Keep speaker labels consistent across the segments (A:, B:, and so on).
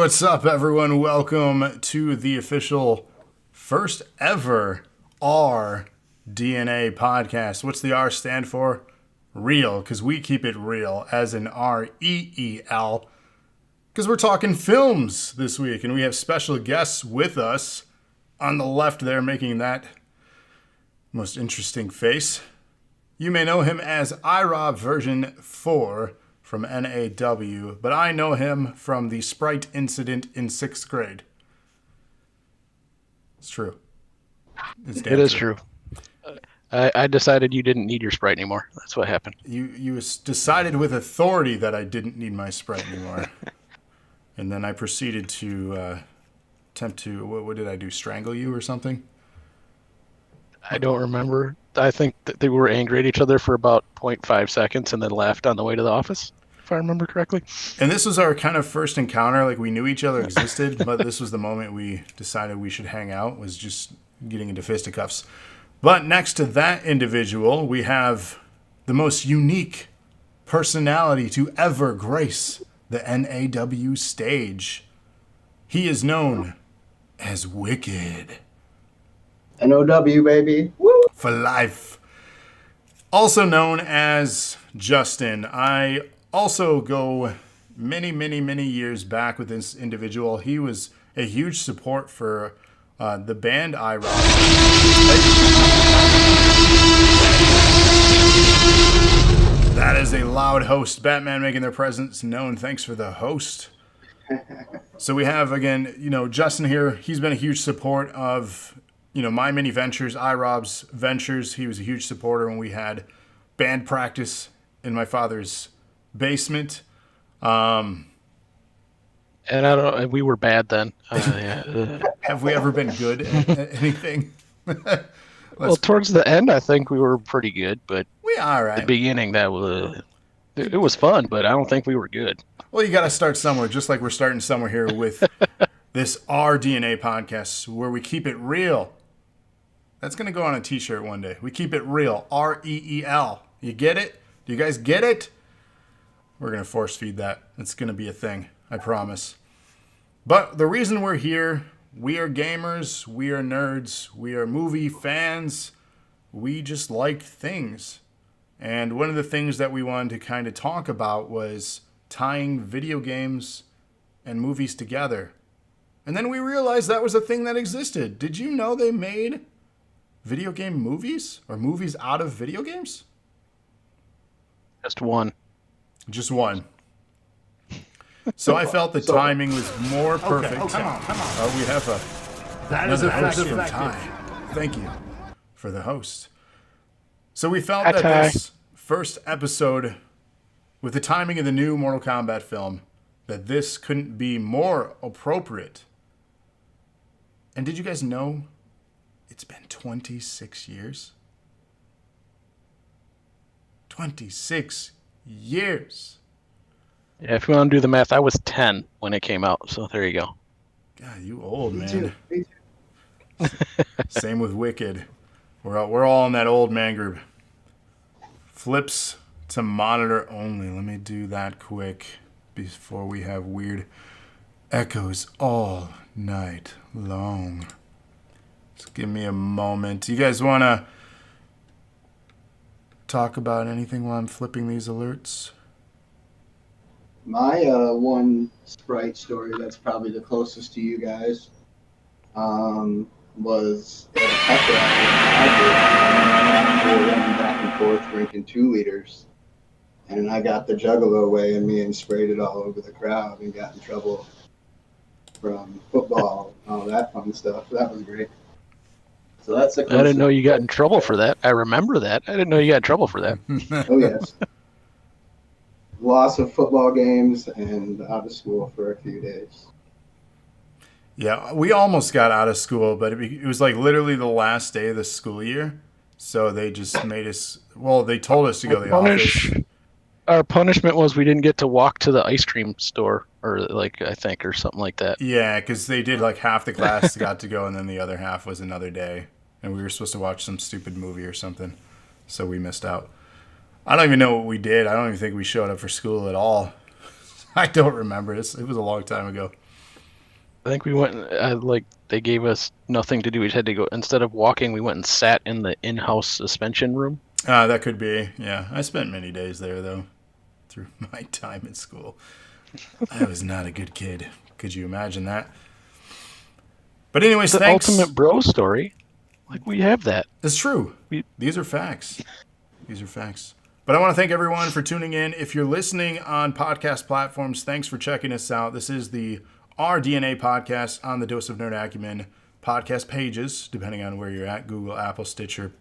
A: what's up, everyone? Welcome to the official first ever rDNA podcast. What's the R stand for? Real, because we keep it real, as in REEL, because we're talking films this week, and we have special guests with us on the left there, making that most interesting face. You may know him as iRob version 4 from NAW, but I know him from the Sprite incident in 6th grade. It's true.
B: It is true. I decided you didn't need your Sprite anymore. That's what happened.
A: You decided with authority that I didn't need my Sprite anymore. And then I proceeded to attempt to, what did I do, strangle you or something?
B: I don't remember. I think that they were angry at each other for about 0.5 seconds and then left on the way to the office, if I remember correctly.
A: And this was our kind of first encounter. Like, we knew each other existed, but this was the moment we decided we should hang out, was just getting into fisticuffs. But next to that individual, we have the most unique personality to ever grace the NAW stage. He is known as Wicked.
C: NOW, baby. Woo!
A: For life. Also known as Justin. I also go many, many, many years back with this individual. He was a huge support for the band iRob. That is a loud host. Batman making their presence known. Thanks for the host. So we have, again, Justin here. He's been a huge support of my many ventures, iRob's ventures. He was a huge supporter when we had band practice in my father's basement. And
B: I don't know, we were bad then.
A: Have we ever been good at anything?
B: Well, towards the end, I think we were pretty good, but
A: we are right.
B: The beginning, it was fun, but I don't think we were good.
A: Well, you got to start somewhere, just like we're starting somewhere here with this rDNA podcast, where we keep it real. That's going to go on a t-shirt one day. We keep it real. REEL. You get it? Do you guys get it? We're going to force feed that. It's going to be a thing. I promise. But the reason we're here, we are gamers. We are nerds. We are movie fans. We just like things. And one of the things that we wanted to kind of talk about was tying video games and movies together. And then we realized that was a thing that existed. Did you know they made video game movies or movies out of video games?
B: Just one.
A: Just one. So I felt the timing was more perfect.
D: Okay. Oh, come on.
A: We have another host from time. Thank you for the host. So we felt that this first episode, with the timing of the new Mortal Kombat film, that this couldn't be more appropriate. And did you guys know it's been 26 years? 26 years.
B: Yeah, if you want to do the math, I was 10 when it came out, so there you go.
A: God, you old, man.
C: Me too.
A: Same with Wicked. We're all in that old man group. Flips to monitor only. Let me do that quick before we have weird echoes all night long. Just give me a moment. You guys want to talk about anything while I'm flipping these alerts?
C: My one Sprite story that's probably the closest to you guys was at a pep rally. We were running back and forth drinking 2 liters. And I got the juggalo way in me and sprayed it all over the crowd and got in trouble from football and all that fun stuff. That was great. So that's
B: I didn't know you got in trouble for that. I remember that. I didn't know you got in trouble for that.
C: Oh, yes. Loss of football games and out of school for a few days.
A: Yeah, we almost got out of school, but it was like literally the last day of the school year. So they just made us, they told us to go to the office.
B: Our punishment was we didn't get to walk to the ice cream store, or or something like that.
A: Yeah, because they did like half the class got to go, and then the other half was another day. And we were supposed to watch some stupid movie or something. So we missed out. I don't even know what we did. I don't even think we showed up for school at all. I don't remember. It was a long time ago.
B: I think we went, like, they gave us nothing to do. We had to go, instead of walking, we went and sat in the in-house suspension room.
A: That could be. Yeah, I spent many days there, though, through my time at school. I was not a good kid. Could you imagine that? But anyways,
B: The
A: thanks.
B: ultimate bro story. Like, we have that.
A: It's true. These are facts. These are facts. But I want to thank everyone for tuning in. If you're listening on podcast platforms, thanks for checking us out. This is the rDNA podcast on the Dose of Nerd Acumen podcast pages, depending on where you're at, Google, Apple, Stitcher,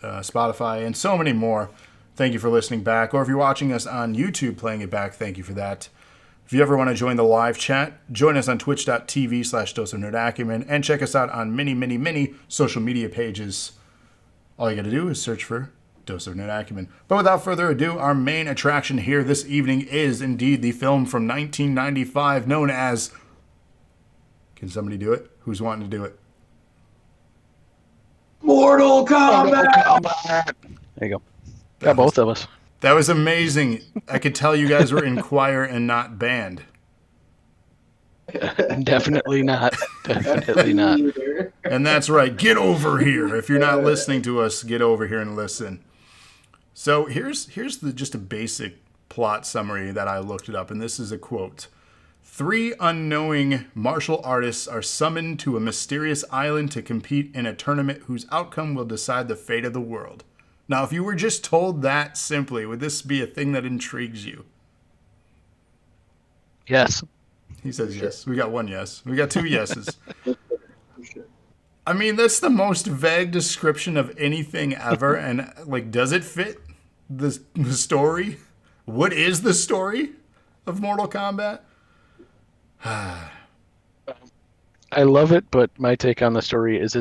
A: Spotify, and so many more. Thank you for listening back. Or if you're watching us on YouTube playing it back, thank you for that. If you ever want to join the live chat, join us on twitch.tv/Dose of Nerd Acumen and check us out on many social media pages. All you got to do is search for Dose of Nerd Acumen. But without further ado, our main attraction here this evening is indeed the film from 1995 known as... Can somebody do it? Who's wanting to do it?
C: Mortal Kombat!
B: There you go. Got both of us.
A: That was amazing. I could tell you guys were in choir and not band.
B: Definitely not. Definitely not.
A: And that's right. Get over here. If you're not listening to us, get over here and listen. So here's just a basic plot summary that I looked it up, and this is a quote. 3 unknowing martial artists are summoned to a mysterious island to compete in a tournament whose outcome will decide the fate of the world. Now, if you were just told that simply, would this be a thing that intrigues you?
B: Yes.
A: He says yes. We got one yes. We got 2 yeses. I mean, that's the most vague description of anything ever. And, like, does it fit the story? What is the story of Mortal Kombat?
B: I love it, but my take on the story is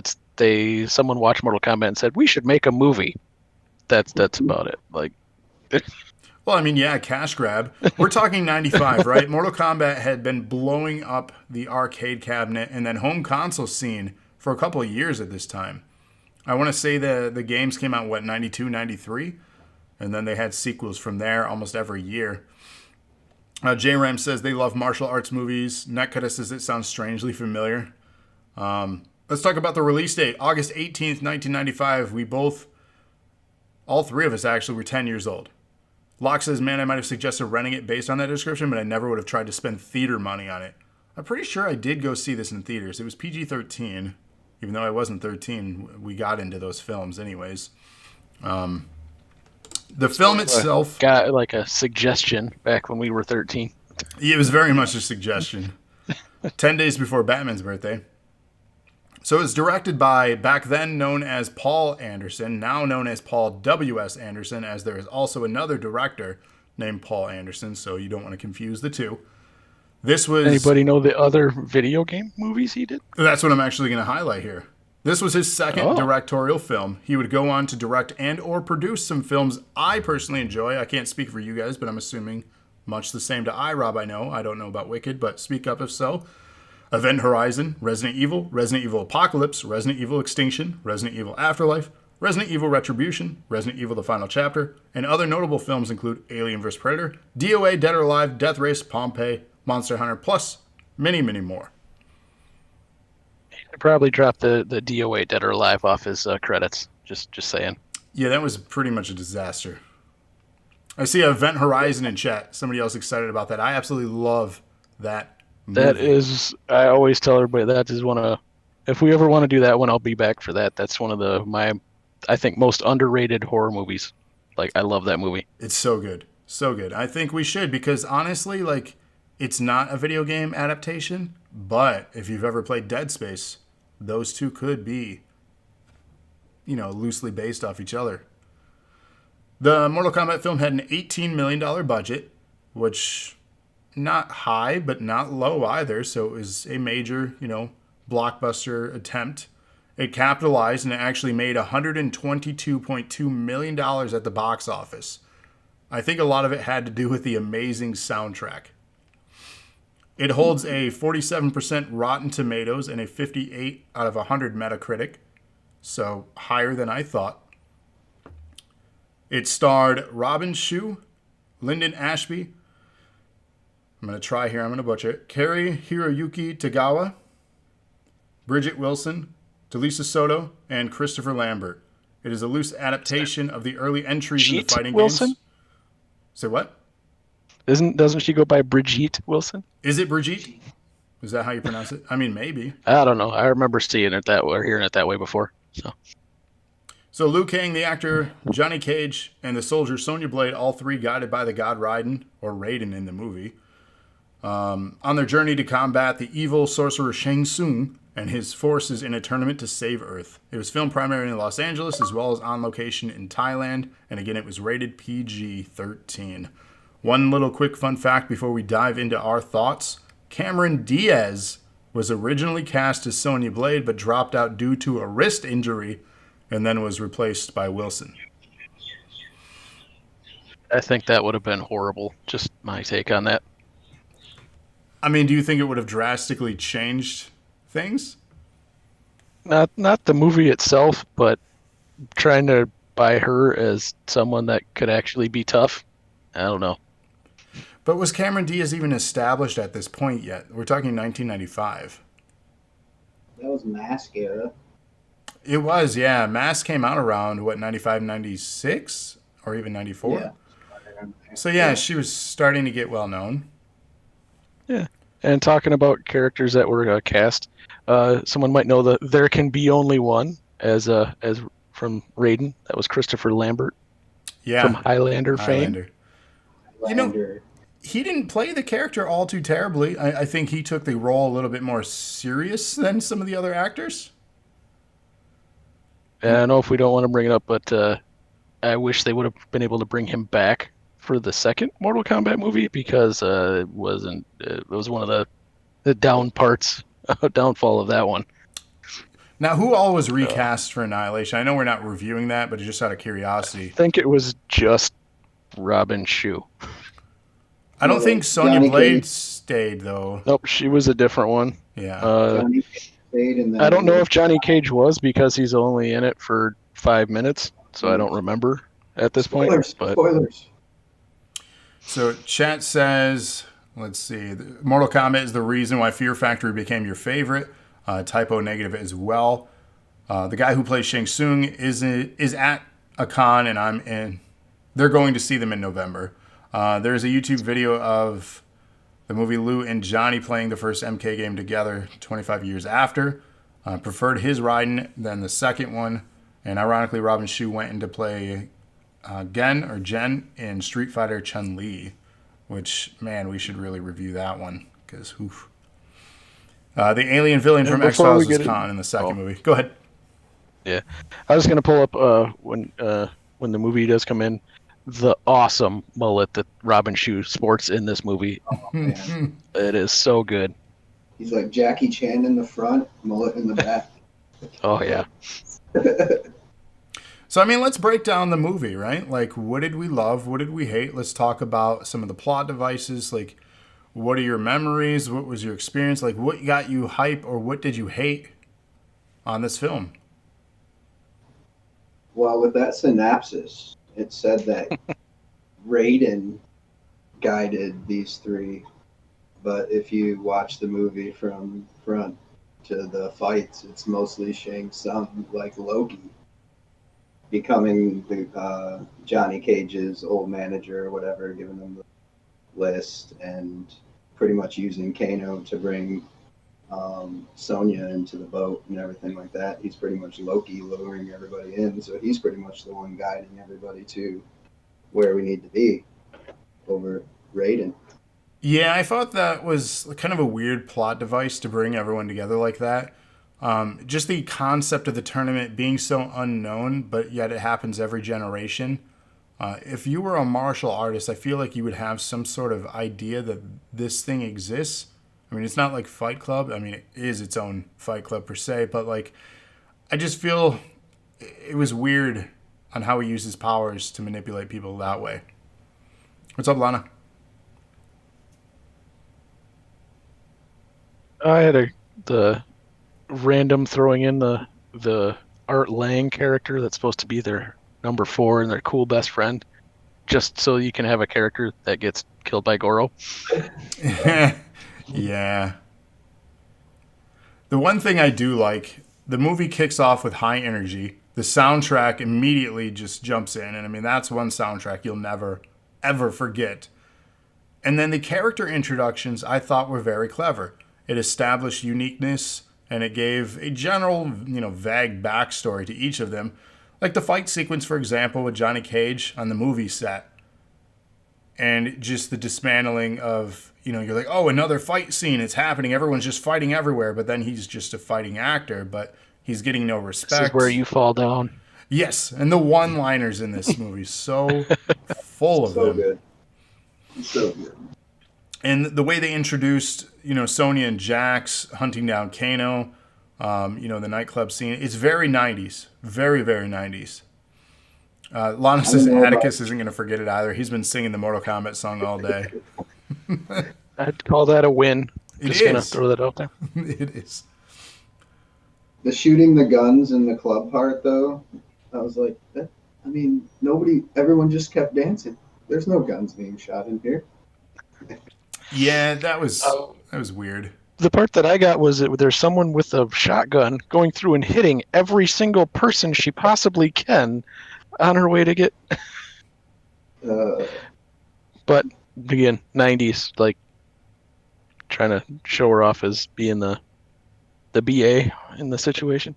B: someone watched Mortal Kombat and said, we should make a movie. That's about it. Like,
A: well, I mean, yeah, cash grab. We're talking 95, right? Mortal Kombat had been blowing up the arcade cabinet and then home console scene for a couple of years at this time. I want to say the games came out, 92, 93? And then they had sequels from there almost every year. J-Ram says they love martial arts movies. Netcutter says it sounds strangely familiar. Let's talk about the release date. August 18th, 1995. All 3 of us actually were 10 years old. Locke says, man, I might have suggested renting it based on that description, but I never would have tried to spend theater money on it. I'm pretty sure I did go see this in theaters. It was PG-13. Even though I wasn't 13, we got into those films anyways. The film itself...
B: Got like a suggestion back when we were 13.
A: It was very much a suggestion. 10 days before Batman's birthday. So it's directed by, back then known as Paul Anderson, now known as Paul W.S. Anderson, as there is also another director named Paul Anderson, so you don't want to confuse the two. This was...
B: Anybody know the other video game movies he did?
A: That's what I'm actually going to highlight here. This was his second directorial film. He would go on to direct and or produce some films I personally enjoy. I can't speak for you guys, but I'm assuming much the same to Rob, I know. I don't know about Wicked, but speak up if so. Event Horizon, Resident Evil Apocalypse, Resident Evil Extinction, Resident Evil Afterlife, Resident Evil Retribution, Resident Evil The Final Chapter, and other notable films include Alien vs. Predator, DOA, Dead or Alive, Death Race, Pompeii, Monster Hunter, plus many more.
B: He probably dropped the DOA, Dead or Alive, off his credits. Just saying.
A: Yeah, that was pretty much a disaster. I see Event Horizon in chat. Somebody else excited about that. I absolutely love that movie.
B: That is, I always tell everybody that is if we ever want to do that one, I'll be back for that. That's one of my, I think, most underrated horror movies. Like, I love that movie.
A: It's so good. So good. I think we should, because honestly, like, it's not a video game adaptation, but if you've ever played Dead Space, those two could be, loosely based off each other. The Mortal Kombat film had an $18 million budget, which... not high, but not low either. So it was a major, blockbuster attempt. It capitalized and it actually made $122.2 million at the box office. I think a lot of it had to do with the amazing soundtrack. It holds a 47% Rotten Tomatoes and a 58 out of 100 Metacritic. So higher than I thought. It starred Shou, Linden Ashby, I'm going to try here. I'm going to butcher it. Cary-Hiroyuki Tagawa, Bridgette Wilson, Talisa Soto, and Christopher Lambert. It is a loose adaptation of the early entries into fighting
B: Wilson?
A: games. Say what?
B: Doesn't she go by Bridgette Wilson?
A: Is it Bridgette? Is that how you pronounce it? I mean, maybe.
B: I don't know. I remember seeing it that way or hearing it that way before.
A: So Liu Kang, the actor, Johnny Cage, and the soldier Sonya Blade, all three guided by the god Raiden, or Raiden in the movie, on their journey to combat the evil sorcerer Shang Tsung and his forces in a tournament to save Earth. It was filmed primarily in Los Angeles as well as on location in Thailand, and again, it was rated PG-13. One little quick fun fact before we dive into our thoughts. Cameron Diaz was originally cast as Sonya Blade, but dropped out due to a wrist injury and then was replaced by Wilson.
B: I think that would have been horrible. Just my take on that.
A: I mean, do you think it would have drastically changed things?
B: Not the movie itself, but trying to buy her as someone that could actually be tough. I don't know.
A: But was Cameron Diaz even established at this point yet? We're talking 1995.
C: That was Mask era.
A: It was, yeah. Mask came out around, 95, 96? Or even 94?
C: Yeah.
A: So, yeah, she was starting to get well known.
B: Yeah. And talking about characters that were cast, someone might know that There Can Be Only One as from Raiden. That was Christopher Lambert.
A: Yeah.
B: From Highlander fame.
A: You know, he didn't play the character all too terribly. I think he took the role a little bit more serious than some of the other actors.
B: I don't know if we don't want to bring it up, but I wish they would have been able to bring him back for the second Mortal Kombat movie because it was one of the downfall of that one.
A: Now, who all was recast for Annihilation? I know we're not reviewing that, but just out of curiosity.
B: I think it was just Robin Shou.
A: I don't think Sonya Blade stayed, though.
B: Nope, she was a different one.
A: Yeah.
C: Johnny Cage stayed, and then
B: I don't know if Johnny Cage was because he's only in it for 5 minutes, so I don't remember at this point.
C: Spoilers.
A: So chat says, let's see, Mortal Kombat is the reason why Fear Factory became your favorite. Typo negative as well. The guy who plays Shang Tsung is at a con, and I'm in. They're going to see them in November. There's a YouTube video of the movie Liu and Johnny playing the first MK game together 25 years after. Preferred his Raiden than the second one. And ironically, Robin Shou went in to play Jen in Street Fighter Chun-Li, which, man, we should really review that one. Because, oof. The alien villain from X-Files is Khan in the second movie. Go ahead.
B: Yeah. I was going to pull up when the movie does come in, the awesome mullet that Robin Shou sports in this movie.
C: Oh, man.
B: It is so good.
C: He's like Jackie Chan in the front, mullet in the back.
B: Oh, yeah.
A: So, I mean, let's break down the movie, right? Like, what did we love? What did we hate? Let's talk about some of the plot devices. Like, what are your memories? What was your experience? Like, what got you hype or what did you hate on this film?
C: Well, with that synopsis, it said that Raiden guided these three. But if you watch the movie from front to the fights, it's mostly Shang Tsung, like Loki, becoming the Johnny Cage's old manager or whatever, giving them the list and pretty much using Kano to bring Sonya into the boat and everything like that. He's pretty much Loki luring everybody in, so he's pretty much the one guiding everybody to where we need to be over Raiden.
A: Yeah, I thought that was kind of a weird plot device to bring everyone together like that. Just the concept of the tournament being so unknown, but yet it happens every generation. If you were a martial artist, I feel like you would have some sort of idea that this thing exists. I mean, it's not like Fight Club. I mean, it is its own Fight Club per se, but like, I just feel it was weird on how he used his powers to manipulate people that way. What's up, Lana?
B: I had the random throwing in the Art Lang character that's supposed to be their number 4 and their cool best friend. just so you can have a character that gets killed by Goro.
A: Yeah. The one thing I do like, the movie kicks off with high energy. The soundtrack immediately just jumps in. And I mean, that's one soundtrack you'll never, ever forget. And then the character introductions I thought were very clever. It established uniqueness and it gave a general, vague backstory to each of them. Like the fight sequence, for example, with Johnny Cage on the movie set. And just the dismantling of, you're like, oh, another fight scene. It's happening. Everyone's just fighting everywhere. But then he's just a fighting actor, but he's getting no respect.
B: This is where you fall down.
A: Yes. And the one-liners in this movie, so full of them.
C: Good. So good.
A: And the way they introduced, Sonya and Jax hunting down Kano, the nightclub scene, it's very 90s. Very, very 90s. Lannis' Atticus isn't going to forget it either. He's been singing the Mortal Kombat song all day.
B: I'd call that a win. Just going to throw that out there.
A: It is.
C: The shooting the guns in the club part, though, I was like, everyone just kept dancing. There's no guns being shot in here.
A: Yeah, that was weird.
B: The part that I got was that there's someone with a shotgun going through and hitting every single person she possibly can on her way to get. But again, 90s, like trying to show her off as being the BA in the situation.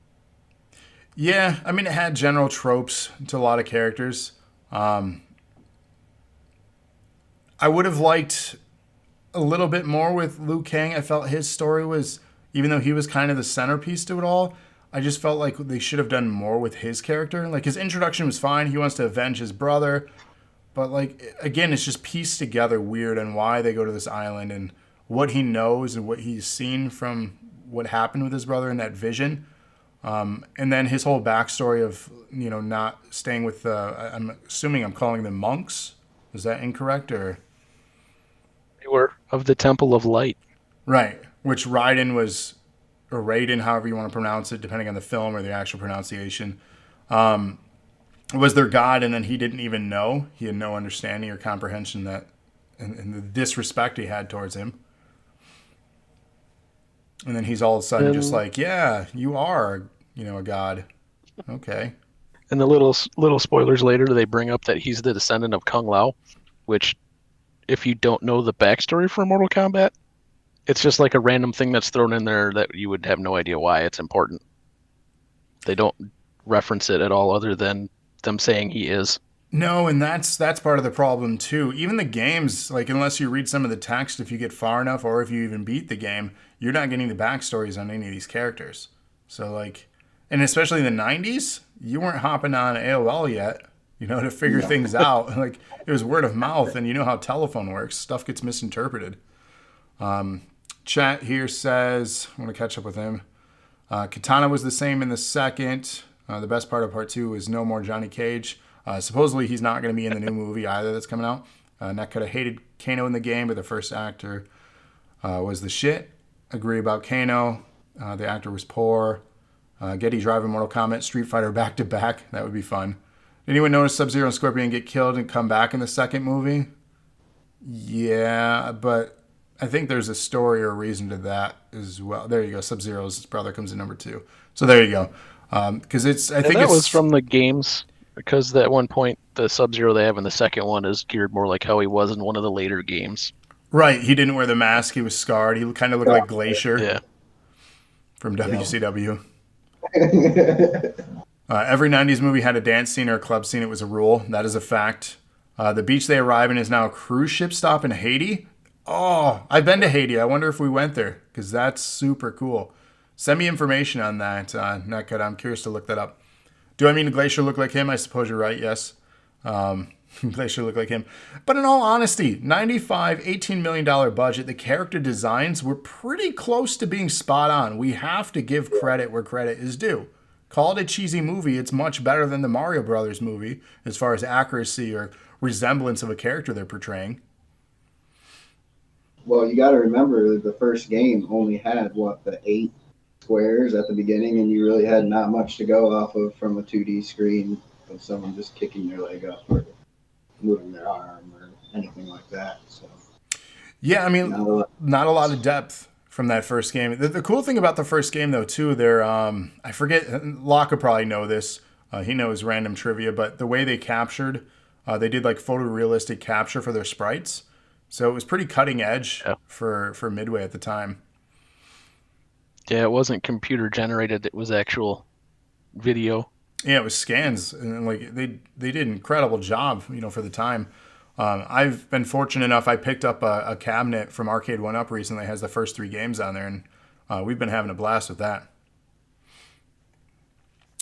A: Yeah, I mean, it had general tropes to a lot of characters. I would have liked a little bit more with Liu Kang. I felt his story was, even though he was kind of the centerpiece to it all, I just felt like they should have done more with his character. Like, his introduction was fine. He wants to avenge his brother. But, like, again, it's just pieced together weird on why they go to this island and what he knows and what he's seen from what happened with his brother in that vision. And then his whole backstory of, not staying with, I'm assuming I'm calling them monks. Is that incorrect? Or
B: they were of the Temple of Light.
A: Right. Which Raiden was, or Raiden, however you want to pronounce it, depending on the film or the actual pronunciation, was their god, and then he didn't even know. He had no understanding or comprehension that, and the disrespect he had towards him. And then he's all of a sudden just like, yeah, you are, a god. Okay.
B: And the little spoilers later, they bring up that he's the descendant of Kung Lao, which, if you don't know the backstory for Mortal Kombat, it's just like a random thing that's thrown in there that you would have no idea why it's important. They don't reference it at all other than them saying he is.
A: No, and that's part of the problem too. Even the games, like, unless you read some of the text, if you get far enough or if you even beat the game, you're not getting the backstories on any of these characters. So, like, and especially in the 90s, you weren't hopping on AOL yet, to figure things out. Like, it was word of mouth, and you know how telephone works. Stuff gets misinterpreted. Chat here says, I want to catch up with him. Katana was the same in the second. The best part of part 2 is no more Johnny Cage. Supposedly he's not going to be in the new movie either that's coming out. Net could have hated Kano in the game, but the first actor was the shit. Agree about Kano. The actor was poor. Getty driving Mortal Kombat, Street Fighter back to back. That would be fun. Did anyone notice Sub-Zero and Scorpion get killed and come back in the second movie? Yeah, but I think there's a story or a reason to that as well. There you go. Sub-Zero's brother comes in number 2. So there you go. Because that
B: was from the games. Because at one point, the Sub-Zero they have in the second one is geared more like how he was in one of the later games.
A: Right. He didn't wear the mask. He was scarred. He kind of looked like Glacier from WCW. Every 90s movie had a dance scene or a club scene. It was a rule. That is a fact. The beach they arrive in is now a cruise ship stop in Haiti. Oh, I've been to Haiti. I wonder if we went there, because that's super cool. Send me information on that, Netcut. I'm curious to look that up. Do I mean Glacier look like him? I suppose you're right, yes. Glacier look like him. But in all honesty, $18 million budget, the character designs were pretty close to being spot on. We have to give credit where credit is due. Call it a cheesy movie. It's much better than the Mario Brothers movie as far as accuracy or resemblance of a character they're portraying.
C: Well, you got to remember the first game only had, the 8 squares at the beginning, and you really had not much to go off of from a 2D screen of someone just kicking their leg up. moving their arm or anything like that. So
A: Yeah, I mean, not a lot of depth from that first game. The cool thing about the first game, though, too, they're I forget. Locke would probably know this. He knows random trivia, but the way they captured, they did like photorealistic capture for their sprites, so it was pretty cutting edge for Midway at the time.
B: Yeah, it wasn't computer generated; it was actual video.
A: Yeah, it was scans, and like they did an incredible job, for the time. I've been fortunate enough. I picked up a cabinet from Arcade 1-Up recently. It has the first 3 games on there, and we've been having a blast with that.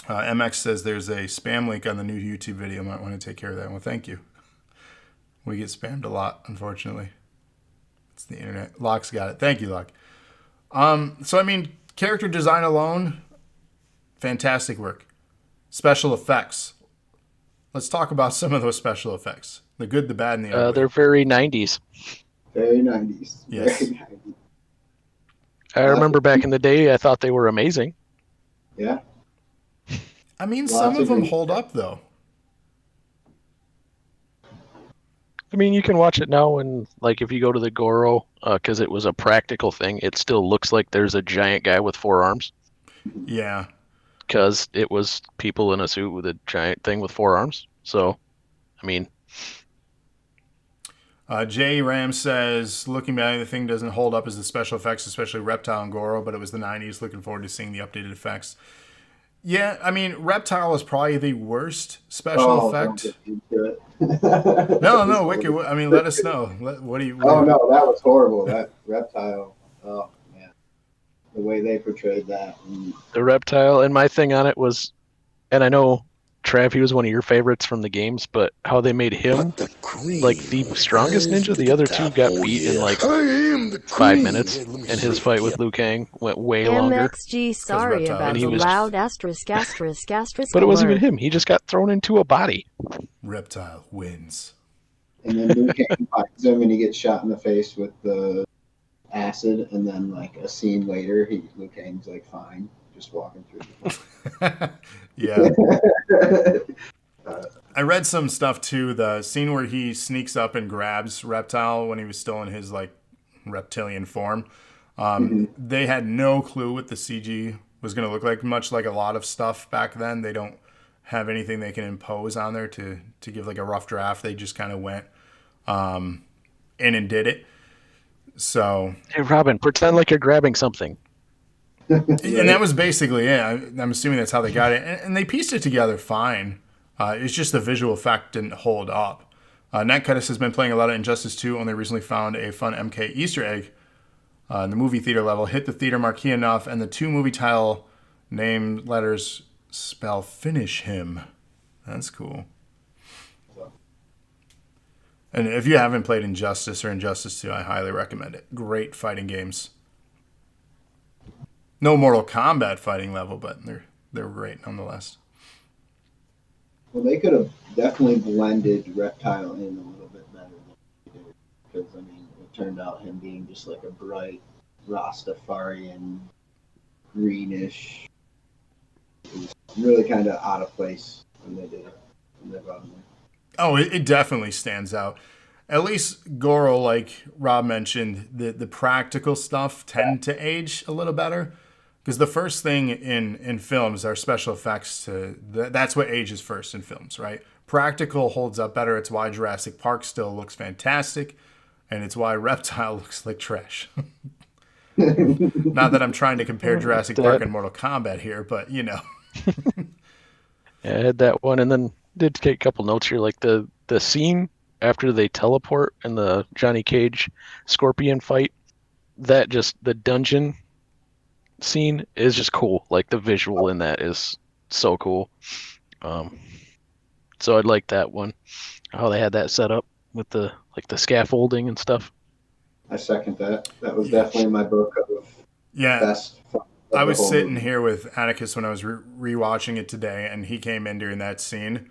A: MX says there's a spam link on the new YouTube video. Might want to take care of that. Well, thank you. We get spammed a lot, unfortunately. It's the internet. Locke's got it. Thank you, Locke. So, I mean, character design alone, fantastic work. Special effects. Let's talk about some of those special effects. The good, the bad, and the ugly.
B: They're very 90s.
C: Very 90s.
A: Yes.
C: Very 90s.
B: I remember back in the day, I thought they were amazing.
C: Yeah.
A: I mean, some of them hold up, though.
B: I mean, you can watch it now, and like if you go to the Goro, because it was a practical thing, it still looks like there's a giant guy with 4 arms.
A: Yeah.
B: Because it was people in a suit with a giant thing with 4 arms. So, I mean.
A: Jay Ram says, looking back, the thing doesn't hold up as the special effects, especially Reptile and Goro, but it was the 90s. Looking forward to seeing the updated effects. Yeah, I mean, Reptile is probably the worst special effect. No, Wicked. I mean, let us know. What do you?
C: No, that was horrible. That Reptile. Oh man, the way they portrayed that.
B: The Reptile, and my thing on it was, and I know Trav, he was one of your favorites from the games, but how they made him like the strongest ninja. The other 2 got beat in like 5 minutes, and his fight with Liu Kang went way longer.
D: MXG, sorry about the loud asterisk.
B: But it wasn't even him. He just got thrown into a body.
A: Reptile wins.
C: And then Liu Kang finds him, and he gets shot in the face with the acid, and then like a scene later, Liu Kang's like fine, just walking through.
A: Yeah. I read some stuff too. The scene where he sneaks up and grabs Reptile when he was still in his like reptilian form. They had no clue what the CG was going to look like, much like a lot of stuff back then. They don't have anything they can impose on there to give like a rough draft. They just kind of went in and did it. So,
B: hey, Robin, pretend like you're grabbing something.
A: And that was basically it. I'm assuming that's how they got it. And they pieced it together fine. It's just the visual effect didn't hold up. Netcuttis has been playing a lot of Injustice 2, only recently found a fun MK Easter egg in the movie theater level. Hit the theater marquee enough, and the 2 movie title name letters spell finish him. That's cool. And if you haven't played Injustice or Injustice 2, I highly recommend it. Great fighting games. No Mortal Kombat fighting level, but they're great nonetheless.
C: Well, they could have definitely blended Reptile in a little bit better than they did. Because, I mean, it turned out him being just like a bright Rastafarian, greenish. It was really kind of out of place when they did it. When they brought him in.
A: Oh, it definitely stands out. At least Goro, like Rob mentioned, the practical stuff tend to age a little better. Because the first thing in films are special effects. That's what ages first in films, right? Practical holds up better. It's why Jurassic Park still looks fantastic. And it's why Reptile looks like trash. Not that I'm trying to compare Jurassic Park and Mortal Kombat here, but you know.
B: Yeah, I had that one, and then did take a couple notes here, like the scene after they teleport in the Johnny Cage Scorpion fight. That just the dungeon scene is just cool. Like the visual in that is so cool. So I'd like that one. How they had that set up with the scaffolding and stuff.
C: I second that. That was definitely my book of best.
A: I was sitting here with Atticus when I was rewatching it today, and he came in during that scene,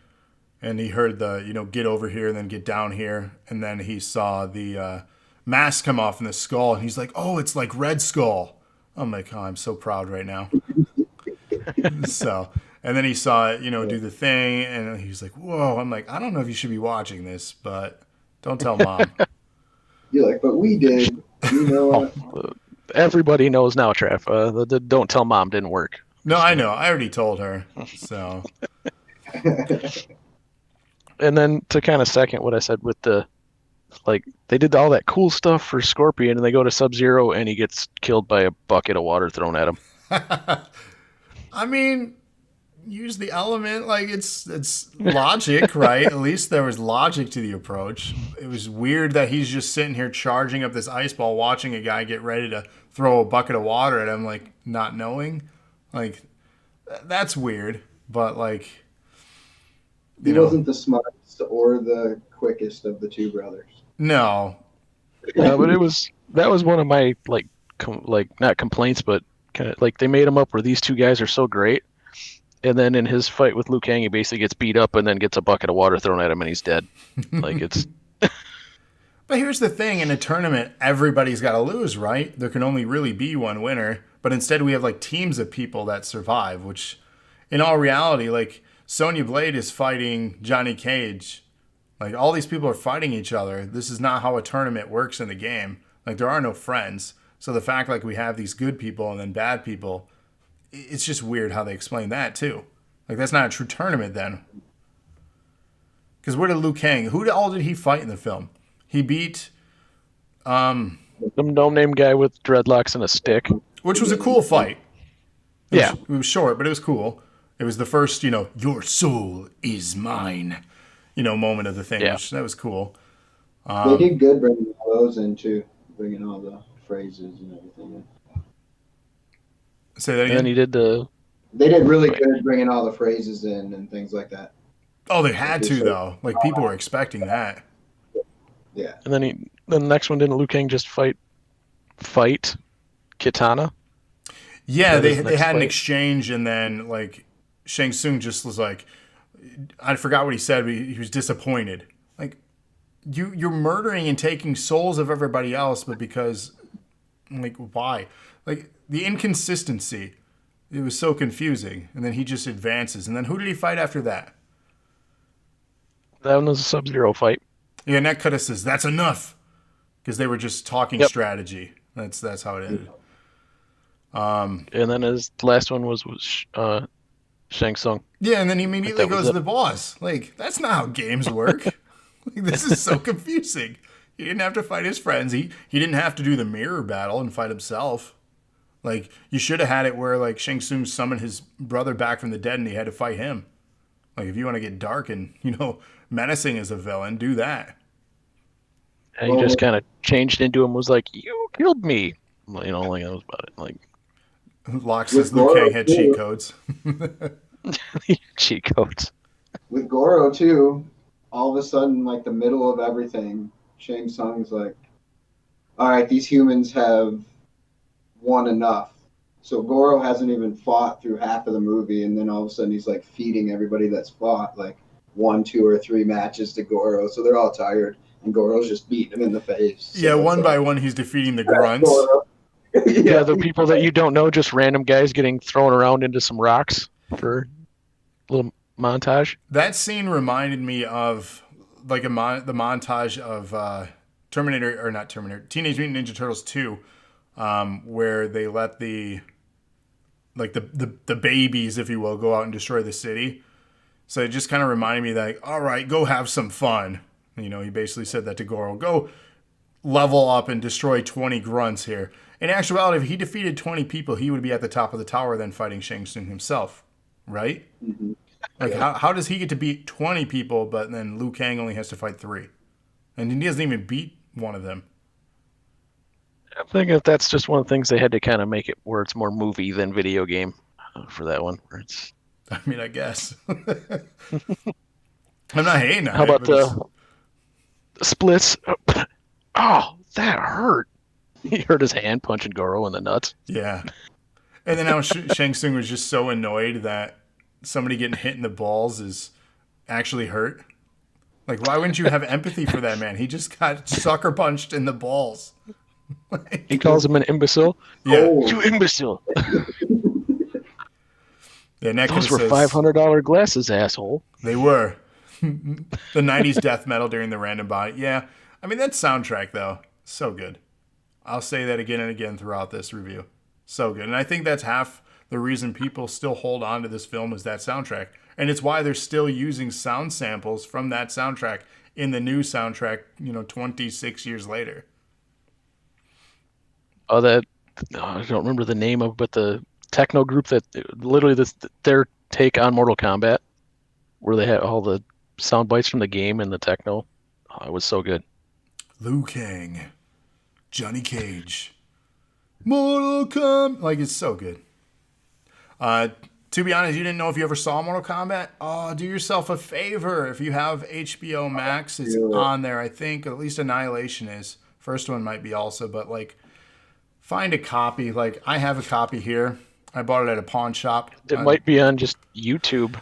A: and he heard the get over here and then get down here, and then he saw the mask come off in the skull, and he's like, "Oh, it's like Red Skull." I'm like, "Oh, I'm so proud right now." So, And then he saw it, do the thing, and he was like, whoa. I'm like, I don't know if you should be watching this, but don't tell Mom.
C: You're like, but we did. You know what?
B: Everybody knows now, Trev. The don't tell Mom didn't work.
A: No, I know. I already told her. So.
B: And then to kind of second what I said with they did all that cool stuff for Scorpion, and they go to Sub-Zero, and he gets killed by a bucket of water thrown at him.
A: I mean, use the element, like it's logic, right? At least there was logic to the approach. It was weird that he's just sitting here charging up this ice ball, watching a guy get ready to throw a bucket of water at him, like not knowing. Like, that's weird, but like,
C: he wasn't the smartest or the quickest of the two brothers.
A: No.
B: But that was one of my not complaints, but kind of like they made him up where these two guys are so great. And then in his fight with Liu Kang, he basically gets beat up and then gets a bucket of water thrown at him and he's dead. Like it's.
A: But here's the thing: in a tournament, everybody's got to lose, right? There can only really be one winner. But instead, we have like teams of people that survive. Which, in all reality, like Sonya Blade is fighting Johnny Cage. Like all these people are fighting each other. This is not how a tournament works in the game. Like there are no friends. So the fact like we have these good people and then bad people. It's just weird how they explain that, too. Like, that's not a true tournament, then. Because where did Liu Kang... Who all did he fight in the film? He beat...
B: Some no-name guy with dreadlocks and a stick.
A: Which was a cool fight.
B: It
A: was short, but it was cool. It was the first, your soul is mine, moment of the thing.
B: Yeah.
A: Which, that was cool.
C: They did good bringing all those in, too. Bringing all the phrases and everything in.
A: Say that again?
B: And then he did
C: They did really good bringing all the phrases in and things like that.
A: Oh, they had to, though. Like, people were expecting that.
C: Yeah.
B: And then the next one, didn't Liu Kang just fight Kitana?
A: Yeah, they had an exchange, and then, like, Shang Tsung just was like, I forgot what he said, but he was disappointed. Like, you're murdering and taking souls of everybody else, but because, like, why? Like, the inconsistency, it was so confusing. And then he just advances. And then who did he fight after that?
B: That one was a Sub-Zero fight.
A: Yeah, Netcutter says, that's enough. Because they were just talking strategy. That's how it ended.
B: And then his last one was Shang Tsung.
A: Yeah, and then he immediately goes to the boss. Like, that's not how games work. Like, this is so confusing. He didn't have to fight his friends. He didn't have to do the mirror battle and fight himself. Like, you should have had it where, like, Shang Tsung summoned his brother back from the dead and he had to fight him. Like, if you want to get dark and, menacing as a villain, do that.
B: And he just kind of changed into him, was like, you killed me. Like, that was about it. Like,
A: Locke says Liu Kang had cheat codes.
B: Cheat codes.
C: With Goro, too, all of a sudden, like, the middle of everything, Shang Tsung's like, all right, these humans have won enough. So Goro hasn't even fought through half of the movie, and then all of a sudden he's like feeding everybody that's fought like 1, 2, or 3 matches to Goro. So they're all tired, and Goro's just beating him in the face.
A: Yeah, so one by one he's defeating the grunts.
B: Yeah, the people that you don't know, just random guys getting thrown around into some rocks for a little montage.
A: That scene reminded me of like the montage of Teenage Mutant Ninja Turtles 2. Where they let the babies, if you will, go out and destroy the city. So it just kind of reminded me that, all right, go have some fun. He basically said that to Goro. Go level up and destroy 20 grunts here. In actuality, if he defeated 20 people, he would be at the top of the tower then fighting Shang Tsung himself, right? Mm-hmm. Like, how does he get to beat 20 people, but then Liu Kang only has to fight 3? And he doesn't even beat one of them.
B: I'm thinking if that's just one of the things they had to kind of make it where it's more movie than video game for that one. Where it's...
A: I mean, I guess. I'm not hating on
B: How about the splits? Oh, that hurt. He hurt his hand punching Goro in the nuts.
A: Yeah. And then how Shang Tsung was just so annoyed that somebody getting hit in the balls is actually hurt. Like, why wouldn't you have empathy for that man? He just got sucker punched in the balls.
B: He calls him an imbecile.
A: Yeah.
B: Oh, you imbecile.
A: Yeah, Nick
B: Those were
A: says,
B: $500 glasses, asshole.
A: They were. The 90s death metal during the random body. Yeah. I mean, that soundtrack, though, so good. I'll say that again and again throughout this review. So good. And I think that's half the reason people still hold on to this film is that soundtrack. And it's why they're still using sound samples from that soundtrack in the new soundtrack, 26 years later.
B: Oh, I don't remember the name of, but the techno group that literally their take on Mortal Kombat, where they had all the sound bites from the game and the techno. Oh, it was so good.
A: Liu Kang, Johnny Cage, Mortal Kombat. Like, it's so good. To be honest, you didn't know if you ever saw Mortal Kombat? Oh, do yourself a favor. If you have HBO Max, it's on there, I think. At least Annihilation is. First one might be also, but like, find a copy. Like, I have a copy here. I bought it at a pawn shop.
B: It might be on just YouTube.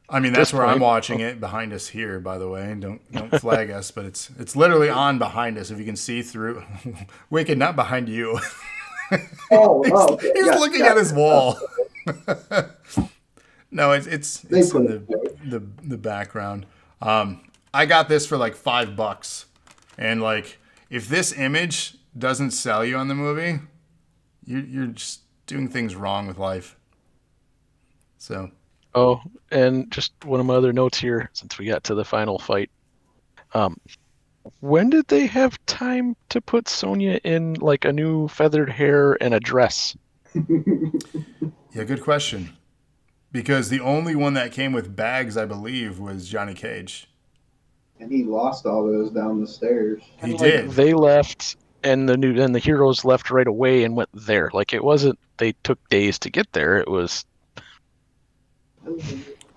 A: I mean, that's where I'm watching it, behind us here, by the way. Don't flag us, but it's literally on behind us. If you can see through. Wicked, not behind you. He's looking at his wall. No, it's in the background. I got this for like $5, and like, if this image doesn't sell you on the movie, you're just doing things wrong with life. So.
B: Oh, and just one of my other notes here, since we got to the final fight. When did they have time to put Sonya in like a new feathered hair and a dress?
A: Yeah, good question. Because the only one that came with bags, I believe, was Johnny Cage.
C: And he lost all those down the stairs.
A: He did.
B: They left, and the heroes left right away and went there. Like, it wasn't they took days to get there. It was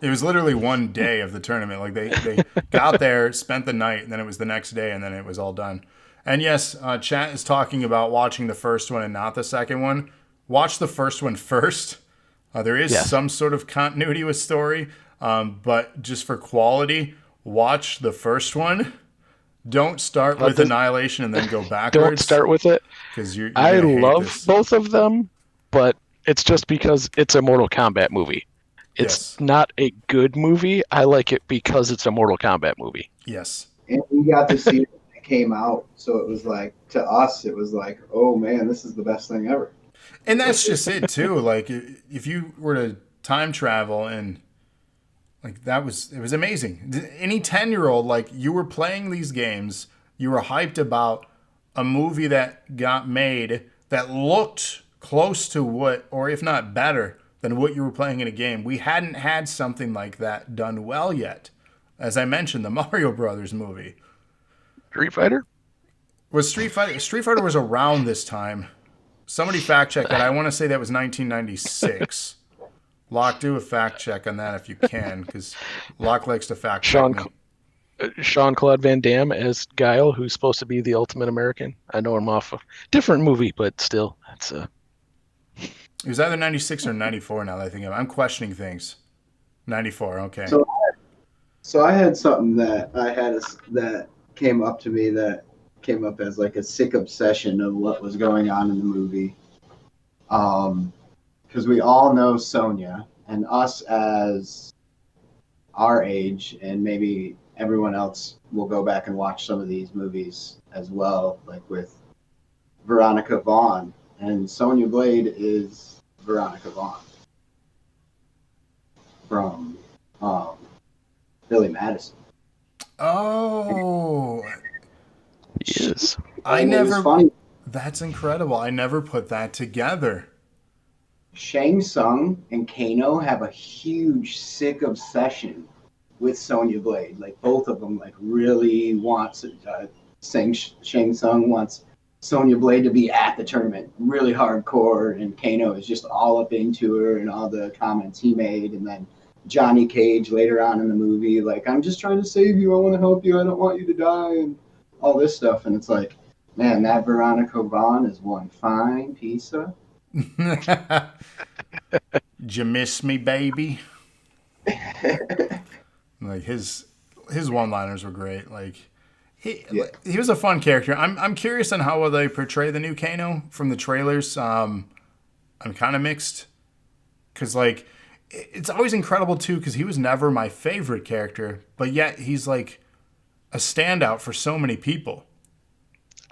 A: literally one day of the tournament. Like, they got there, spent the night, and then it was the next day, and then it was all done. And yes, chat is talking about watching the first one and not the second one. Watch the first one first. There is some sort of continuity with story, but just for quality, watch the first one. Don't start with Annihilation and then go backwards.
B: Don't start with it. Because I love both of them, but it's just because it's a Mortal Kombat movie. It's not a good movie. I like it because it's a Mortal Kombat movie.
A: Yes.
C: And we got to see it when it came out, so it was like, to us, it was like, oh man, this is the best thing ever.
A: And that's just it too. Like, if you were to time travel, and like, it was amazing. Any 10-year-old, like, you were playing these games, you were hyped about a movie that got made that looked close to what, or if not better than what you were playing in a game. We hadn't had something like that done well yet. As I mentioned, the Mario Brothers movie.
B: Street Fighter
A: was around this time. Somebody fact check that. I want to say that was 1996. Locke, do a fact check on that if you can, because Locke likes to fact check me.
B: Jean-Claude Van Damme as Guile, who's supposed to be the Ultimate American. I know him off a different movie, but still, that's
A: It was either 96 or 94 now that I think of it. I'm questioning things. 94, okay.
C: So I had something that came up to me that came up as like a sick obsession of what was going on in the movie. Because we all know Sonya, and us as our age, and maybe everyone else will go back and watch some of these movies as well, like with Veronica Vaughn. And Sonya Blade is Veronica Vaughn from Billy Madison.
A: Oh,
B: yes.
A: That's incredible. I never put that together.
C: Shang Tsung and Kano have a huge, sick obsession with Sonya Blade. Like, both of them, like, really wants Shang Tsung wants Sonya Blade to be at the tournament, really hardcore, and Kano is just all up into her and all the comments he made. And then Johnny Cage later on in the movie, like, I'm just trying to save you, I want to help you, I don't want you to die, and all this stuff. And it's like, man, that Veronica Vaughn is one fine piece of...
A: Did you miss me, baby? Like, his one-liners were great. Like, he was a fun character. I'm curious on how will they portray the new Kano from the trailers. I'm kind of mixed, because like, it's always incredible too because he was never my favorite character, but yet he's like a standout for so many people.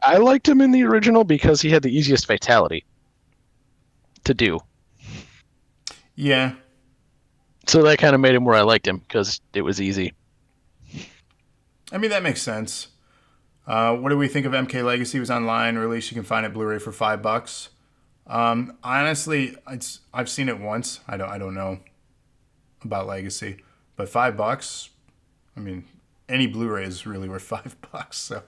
B: I liked him in the original because he had the easiest fatality to do.
A: Yeah.
B: So that kind of made him where I liked him because it was easy.
A: I mean, that makes sense. What do we think of MK Legacy? It was online release. You can find it Blu-ray for $5. Honestly, I've seen it once. I don't know about Legacy, but $5. I mean, any Blu-ray is really worth $5. So,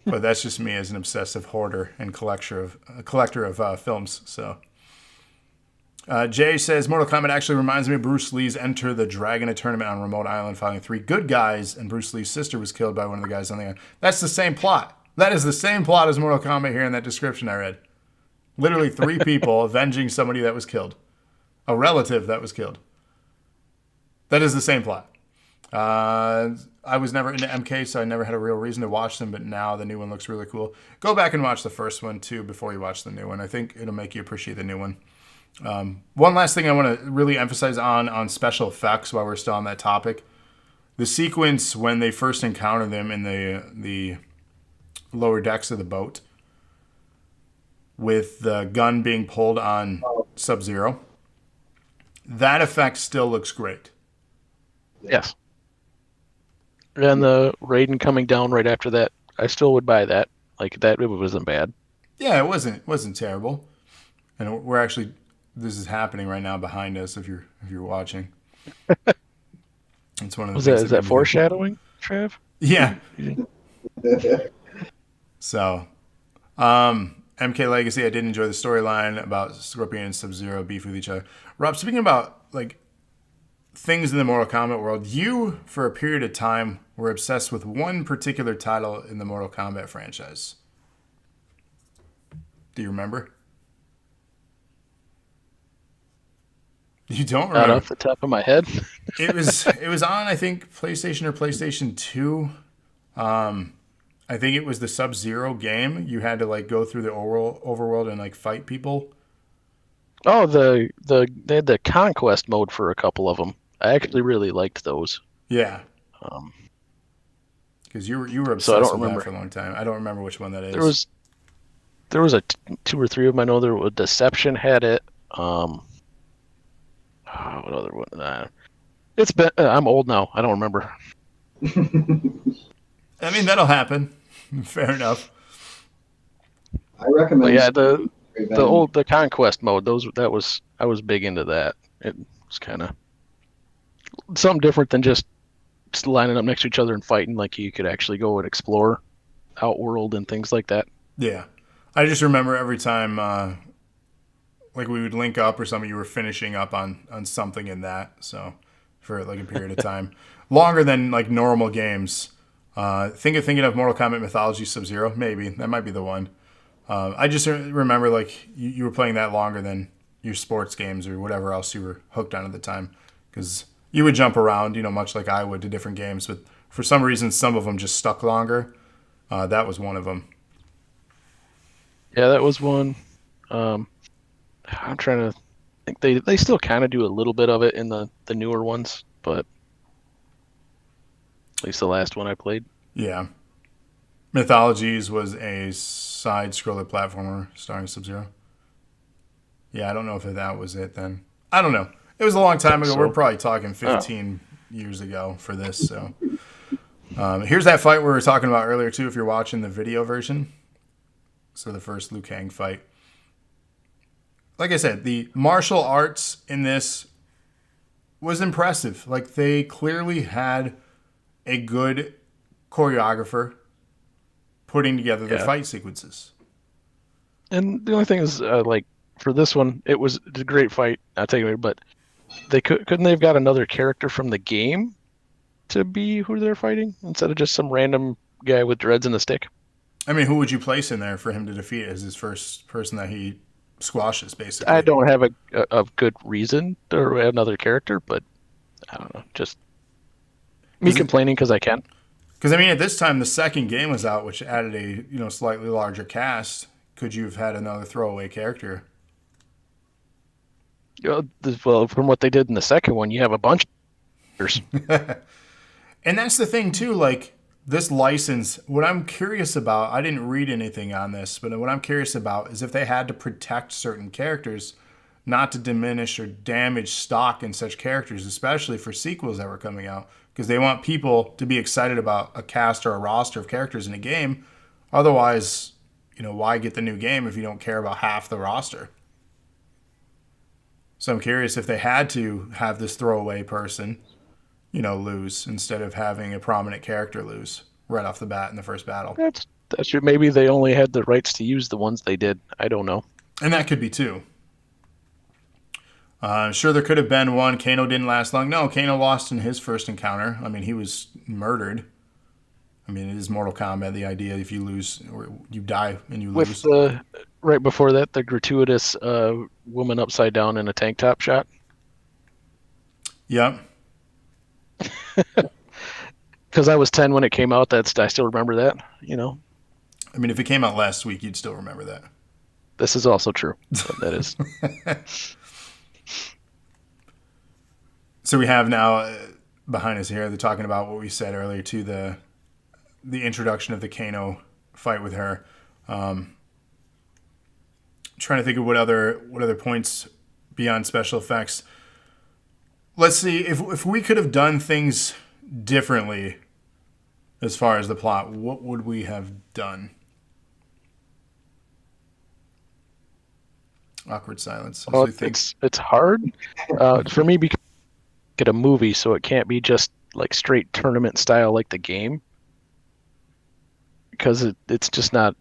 A: but that's just me as an obsessive hoarder and collector of films. So, Jay says Mortal Kombat actually reminds me of Bruce Lee's Enter the Dragon, a tournament on remote island fighting 3 good guys, and Bruce Lee's sister was killed by one of the guys on the island. That's the same plot. That is the same plot as Mortal Kombat here in that description I read. Literally 3 people avenging somebody that was killed. A relative that was killed. That is the same plot. I was never into MK, so I never had a real reason to watch them, but now the new one looks really cool. Go back and watch the first one, too, before you watch the new one. I think it'll make you appreciate the new one. One last thing I want to really emphasize on special effects while we're still on that topic. The sequence when they first encounter them in the lower decks of the boat with the gun being pulled on Sub-Zero, that effect still looks great.
B: Yes. And the Raiden coming down right after that, I still would buy that. Like, that it wasn't bad.
A: Yeah, it wasn't terrible. And we're actually... This is happening right now behind us if you're watching. It's one of the things.
B: Is that foreshadowing, Trev?
A: Yeah. So, MK Legacy, I did enjoy the storyline about Scorpion and Sub-Zero beef with each other. Rob, speaking about like things in the Mortal Kombat world, you for a period of time were obsessed with one particular title in the Mortal Kombat franchise. Do you remember? You don't remember?
B: Not off the top of my head.
A: It was on, I think, PlayStation or PlayStation 2. I think it was the Sub-Zero game. You had to like go through the overworld and like fight people.
B: Oh, they had the Conquest mode for a couple of them. I actually really liked those.
A: Yeah. Because you were obsessed with that for a long time. I don't remember which one that is. There was 2 or 3 of them. I know there was Deception had it. What other one? It's been. I'm old now. I don't remember. I mean, that'll happen. Fair enough.
C: I recommend.
B: But yeah, the Conquest mode. I was big into that. It was kind of something different than just lining up next to each other and fighting. Like you could actually go and explore Outworld and things like that.
A: Yeah, I just remember every time. Like we would link up or something, you were finishing up on something in that. So for like a period of time, longer than like normal games. Thinking of Mortal Kombat Mythology Sub-Zero, maybe that might be the one. I just remember like you were playing that longer than your sports games or whatever else you were hooked on at the time, because you would jump around, much like I would to different games. But for some reason, some of them just stuck longer. That was one of them.
B: Yeah, that was one. I'm trying to think. They still kind of do a little bit of it in the newer ones, but at least the last one I played.
A: Yeah. Mythologies was a side-scroller platformer starring Sub-Zero. Yeah, I don't know if that was it then. I don't know. It was a long time ago. So. We're probably talking 15 years ago for this. So here's that fight we were talking about earlier, too, if you're watching the video version. So the first Liu Kang fight. Like I said, the martial arts in this was impressive. Like, they clearly had a good choreographer putting together the fight sequences.
B: And the only thing is, like, for this one, it was a great fight. I'll take it, but couldn't they have got another character from the game to be who they're fighting instead of just some random guy with dreads and a stick?
A: I mean, who would you place in there for him to defeat as his first person that he squashes, basically?
B: I don't have a good reason to have another character, but I don't know. Just me complaining because I can.
A: Because, I mean, at this time, the second game was out, which added a slightly larger cast. Could you have had another throwaway character?
B: Well, from what they did in the second one, you have a bunch of
A: And that's the thing too, like this license, what I'm curious about, I didn't read anything on this, but what I'm curious about is if they had to protect certain characters, not to diminish or damage stock in such characters, especially for sequels that were coming out, because they want people to be excited about a cast or a roster of characters in a game. Otherwise, why get the new game if you don't care about half the roster? So I'm curious if they had to have this throwaway person, lose instead of having a prominent character lose right off the bat in the first battle.
B: That's true. Maybe they only had the rights to use the ones they did. I don't know.
A: And that could be too. Sure, there could have been one. Kano didn't last long. No, Kano lost in his first encounter. I mean, he was murdered. I mean, it is Mortal Kombat. The idea if you lose or you die and you lose.
B: With right before that, the gratuitous woman upside down in a tank top shot.
A: Yep.
B: Because I was 10 when it came out. I still remember that.
A: I mean, if it came out last week, you'd still remember that.
B: This is also true. That is.
A: So we have now behind us here, they're talking about what we said earlier to the introduction of the Kano fight with her. Trying to think of what other points beyond special effects. Let's see if we could have done things differently as far as the plot. What would we have done? Awkward silence.
B: Well, it's hard for me because get a movie, so it can't be just like straight tournament style like the game. Because it's just not.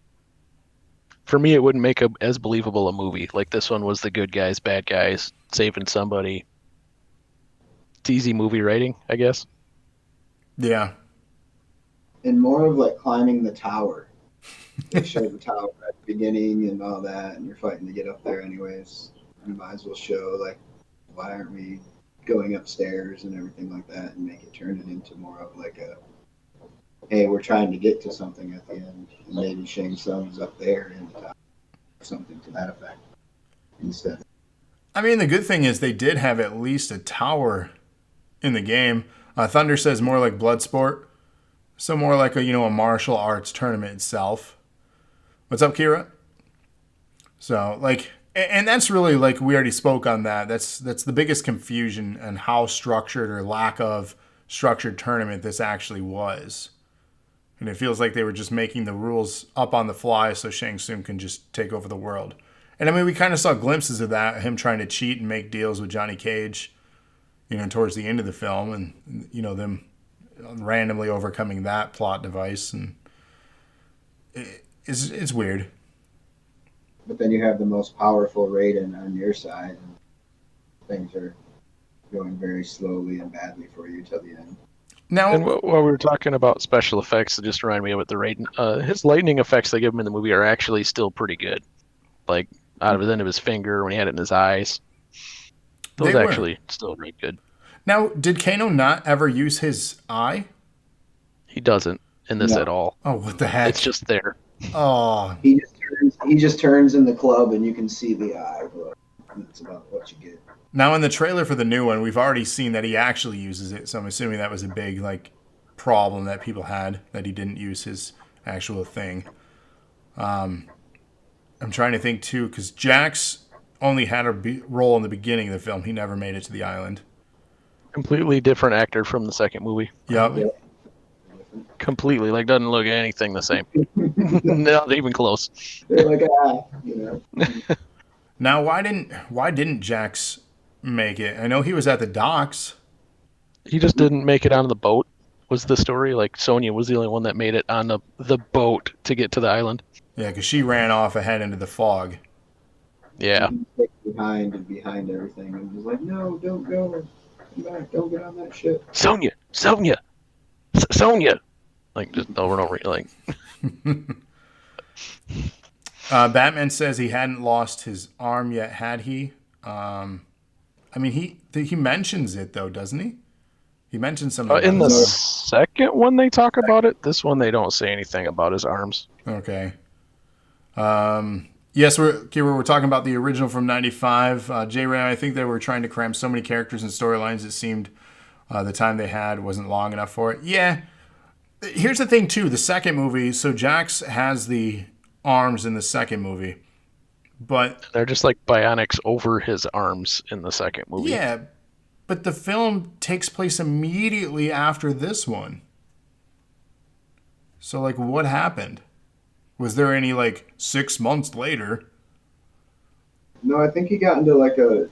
B: For me, it wouldn't make as believable a movie. Like this one was the good guys, bad guys, saving somebody. It's easy movie writing, I guess.
A: Yeah.
C: And more of like climbing the tower. They show the tower at the beginning and all that, and you're fighting to get up there anyways. You might as well show like, why aren't we going upstairs and everything like that, and make it turn it into more of like a, hey, we're trying to get to something at the end, and maybe Shang Tsung's up there in the top, something to that effect instead.
A: I mean, the good thing is they did have at least a tower in the game. Thunder says more like Bloodsport, so more like a martial arts tournament itself. What's up, Kira? So and that's really like we already spoke on that. That's the biggest confusion and how structured or lack of structured tournament this actually was. And it feels like they were just making the rules up on the fly so Shang Tsung can just take over the world. And I mean, we kind of saw glimpses of that, him trying to cheat and make deals with Johnny Cage, towards the end of the film, and them randomly overcoming that plot device, and it's weird.
C: But then you have the most powerful Raiden on your side, and things are going very slowly and badly for you till the end.
B: Now, and while we were talking about special effects, it just reminded me of it. The Raiden, his lightning effects they give him in the movie are actually still pretty good. Like out of the end of his finger when he had it in his eyes, those actually still really good.
A: Now, did Kano not ever use his eye?
B: He doesn't in this at all.
A: Oh, what the heck?
B: It's just there.
A: Oh,
C: he just turns in the club, and you can see the eye. That's about what you get.
A: Now, in the trailer for the new one, we've already seen that he actually uses it, so I'm assuming that was a big problem that people had, that he didn't use his actual thing. I'm trying to think too, because Jax only had a role in the beginning of the film. He never made it to the island.
B: Completely different actor from the second movie.
A: Yep.
B: Completely, doesn't look anything the same. Not even close.
C: They're like,
A: Now, why didn't Jax make it? I know he was at the docks.
B: He just didn't make it on the boat, was the story. Like, Sonya was the only one that made it on the boat to get to the island.
A: Yeah, because she ran off ahead into the fog.
B: Yeah.
C: Behind everything. And was like, no, don't go. Come back. Don't get on that ship.
B: Sonya! Like, just over and over. Like.
A: Batman says he hadn't lost his arm yet, had he? I mean, he mentions it, though, doesn't he? He mentions something
B: in the second one they talk about it. This one they don't say anything about his arms.
A: Okay. Yes, we're talking about the original from '95. J-Ram, I think they were trying to cram so many characters and storylines. It seemed the time they had wasn't long enough for it. Yeah. Here's the thing, too. The second movie, so Jax has the arms in the second movie. But
B: they're just like bionics over his arms in the second movie.
A: Yeah, but the film takes place immediately after this one. So, like, what happened? Was there any, 6 months later?
C: No, I think he got into a...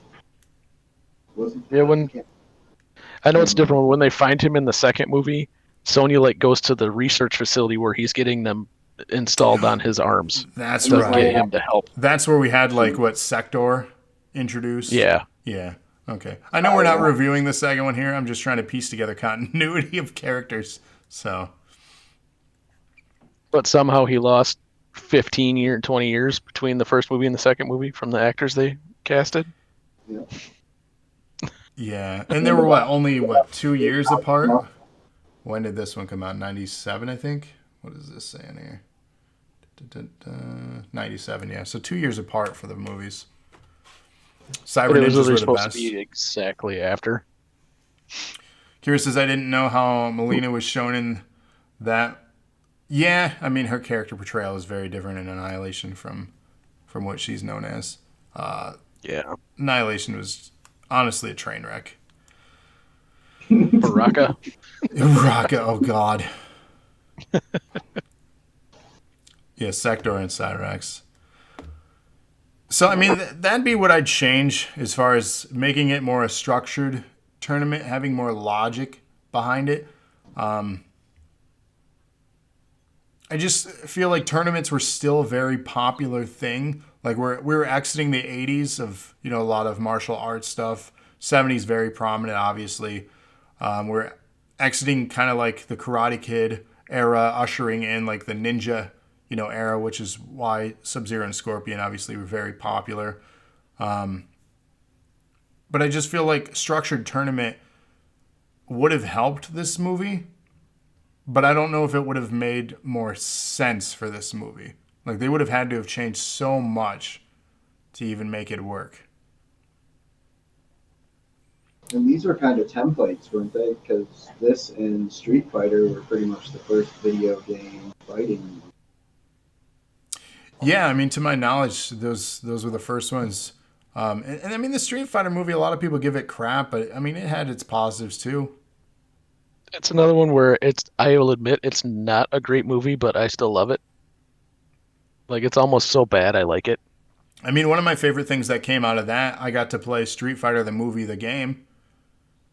B: I know it's different. When they find him in the second movie, Sonya, goes to the research facility where he's getting them installed on his arms.
A: That's right.
B: Get him to help.
A: That's where we had, Sector introduced?
B: Yeah.
A: Yeah. Okay. I know we're not reviewing the second one here. I'm just trying to piece together continuity of characters. So...
B: But somehow he lost 20 years between the first movie and the second movie from the actors they casted.
A: Yeah. And they were, only 2 years apart? When did this one come out? 97, I think? What is this saying here? 97, yeah. So 2 years apart for the movies. Cyber Ninjas were the
B: supposed
A: best.
B: To be exactly after.
A: Kira says, I didn't know how Melina was shown in that. Yeah, I mean, her character portrayal is very different in Annihilation from what she's known as.
B: Yeah.
A: Annihilation was honestly a train wreck.
B: Baraka.
A: Oh God. Yeah, Sector and Cyrax. So, I mean, that'd be what I'd change as far as making it more a structured tournament, having more logic behind it. I just feel like tournaments were still a very popular thing. Like we were exiting the 80s of, a lot of martial arts stuff. 70s very prominent, obviously. We're exiting kind of like the Karate Kid era, ushering in like the ninja, era, which is why Sub-Zero and Scorpion obviously were very popular. But I just feel like structured tournament would have helped this movie. But I don't know if it would have made more sense for this movie. Like, they would have had to have changed so much to even make it work.
C: And these were kind of templates, weren't they? Because this and Street Fighter were pretty much the first video game fighting.
A: Yeah, I mean, to my knowledge, those were the first ones. And I mean, the Street Fighter movie, a lot of people give it crap, but I mean, it had its positives too.
B: It's another one where I will admit it's not a great movie, but I still love it. Like, it's almost so bad I like it.
A: I mean, one of my favorite things that came out of that, I got to play Street Fighter, the movie, the game.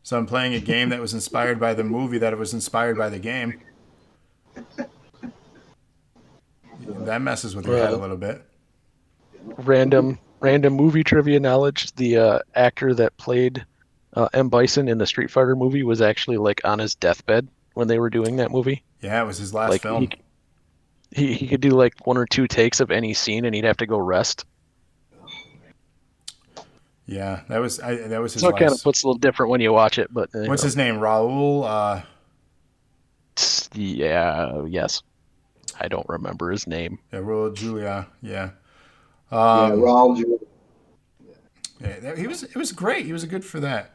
A: So I'm playing a game that was inspired by the movie that it was inspired by the game. That messes with your head a little bit.
B: Random movie trivia knowledge. The actor that played M. Bison in the Street Fighter movie was actually on his deathbed when they were doing that movie.
A: Yeah, it was his last film.
B: He could do 1 or 2 takes of any scene and he'd have to go rest.
A: Yeah, that was his
B: so it kind of puts a little different when you watch it. But
A: what's his name? Raul?
B: Yes. I don't remember his name.
A: Yeah, Raul Julia. Yeah.
C: Raul Julia.
A: Yeah, it was great. He was good for that.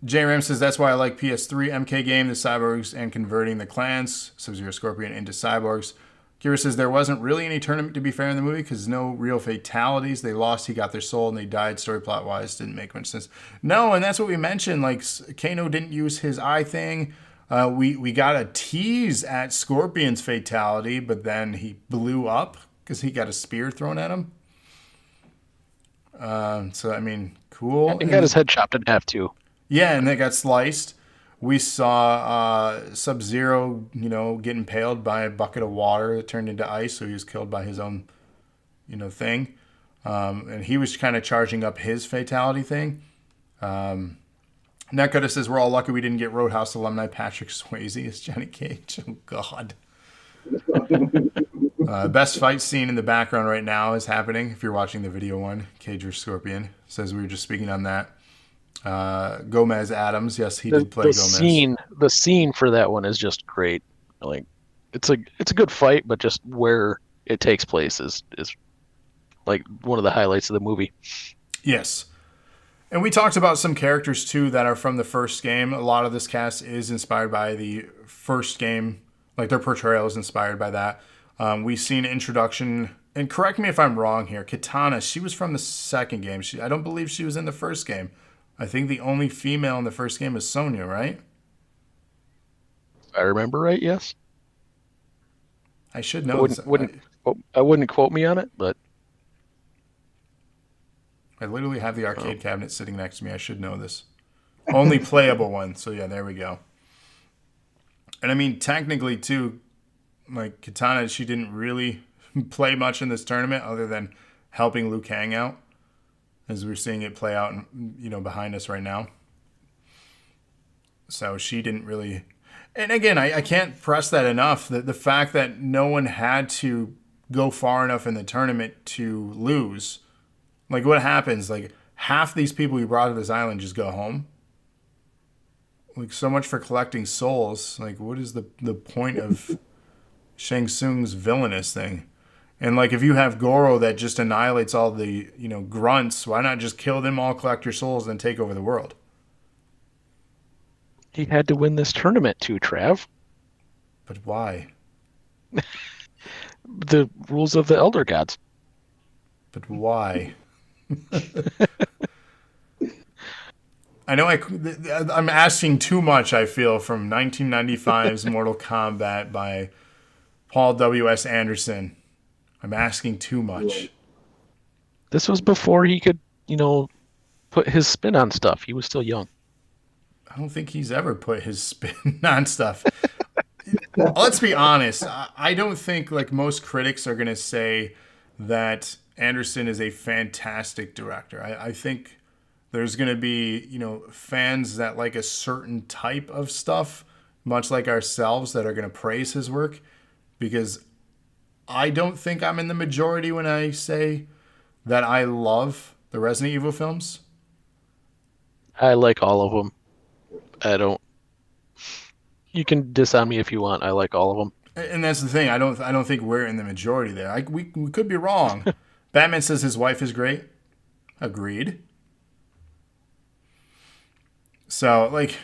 A: J Ram says that's why I like PS3 MK game, the cyborgs, and converting the clans, Sub-Zero, Scorpion, into cyborgs. Kira says there wasn't really any tournament, to be fair, in the movie because no real fatalities. They lost, he got their soul, and they died. Story plot wise, didn't make much sense. No, and that's what we mentioned. Like, Kano didn't use his eye thing. We got a tease at Scorpion's fatality, but then he blew up because he got a spear thrown at him. So, I mean, cool.
B: And he got his head chopped in half, too.
A: Yeah, and they got sliced. We saw Sub-Zero, get impaled by a bucket of water that turned into ice, so he was killed by his own, thing. And he was kind of charging up his fatality thing. Nakota says, we're all lucky we didn't get Roadhouse alumni Patrick Swayze as Johnny Cage. Oh, God. Best fight scene in the background right now is happening. If you're watching the video one, Cage or Scorpion. Says we were just speaking on that. Gomez Adams, yes, he did play Gomez.
B: The scene for that one is just great. Like, it's a good fight, but just where it takes place is like one of the highlights of the movie.
A: Yes. And we talked about some characters, too, that are from the first game. A lot of this cast is inspired by the first game. Like, their portrayal is inspired by that. We've seen introduction, and correct me if I'm wrong here, Kitana, she was from the second game. I don't believe she was in the first game. I think the only female in the first game is Sonya, right?
B: If I remember right, yes.
A: I should know.
B: I wouldn't quote me on it, but
A: I literally have the arcade cabinet sitting next to me. I should know this. Only playable one. So, yeah, there we go. And, I mean, technically, too, like, Kitana, she didn't really play much in this tournament other than helping Liu Kang out, as we're seeing it play out, behind us right now. So she didn't really... And, again, I can't press that enough. The fact that no one had to go far enough in the tournament to lose... Like, what happens? Like, half these people you brought to this island just go home? Like, so much for collecting souls. Like, what is the point of Shang Tsung's villainous thing? And, like, if you have Goro that just annihilates all the, grunts, why not just kill them all, collect your souls, and take over the world?
B: he had to win this tournament too, Trav.
A: But why?
B: The rules of the Elder Gods.
A: But why? I know I'm asking too much, I feel, from 1995's Mortal Kombat by Paul W.S. Anderson. I'm asking too much.
B: This was before he could, put his spin on stuff. He was still young.
A: I don't think he's ever put his spin on stuff. Let's be honest. I don't think, like, most critics are going to say that Anderson is a fantastic director. I think there's going to be, fans that like a certain type of stuff, much like ourselves, that are going to praise his work, because I don't think I'm in the majority when I say that I love the Resident Evil films.
B: I like all of them. I don't. You can diss on me if you want. I like all of them.
A: And that's the thing. I don't think we're in the majority there. We could be wrong. Batman says his wife is great. Agreed. So, like,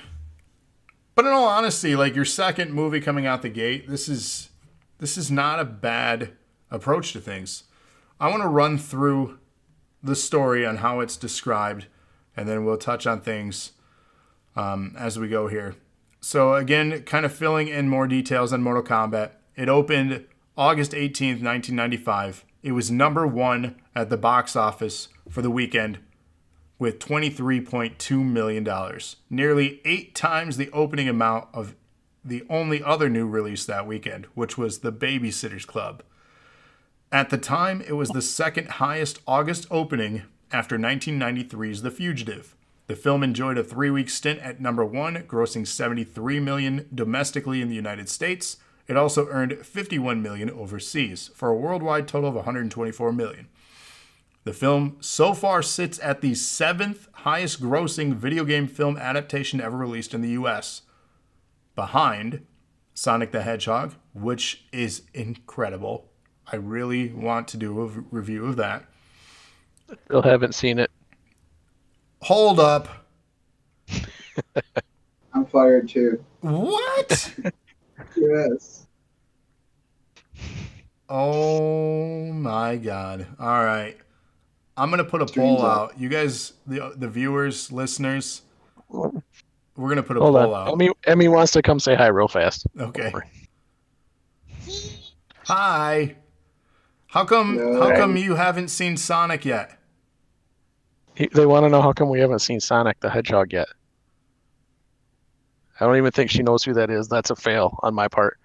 A: but in all honesty, like, your second movie coming out the gate, this is not a bad approach to things. I want to run through the story on how it's described, and then we'll touch on things as we go here. So, again, kind of filling in more details on Mortal Kombat. It opened August 18th, 1995. It was number one at the box office for the weekend with $23.2 million, nearly 8 times the opening amount of the only other new release that weekend, which was The Babysitter's Club. At the time, it was the second highest August opening after 1993's The Fugitive. The film enjoyed a 3-week stint at number one, grossing $73 million domestically in the United States. It also earned $51 million overseas, for a worldwide total of $124 million. The film so far sits at the 7th highest grossing video game film adaptation ever released in the U.S., behind Sonic the Hedgehog, which is incredible. I really want to do a review of that.
B: Still haven't seen it.
A: Hold up.
C: I'm fired too.
A: What?
C: Yes.
A: Oh my God. All right. I'm going to put a poll out. You guys, the viewers, listeners, we're going to put a poll out.
B: Emmy wants to come say hi real fast.
A: Okay. Hi. How come you haven't seen Sonic yet?
B: They want to know how come we haven't seen Sonic the Hedgehog yet. I don't even think she knows who that is. That's a fail on my part.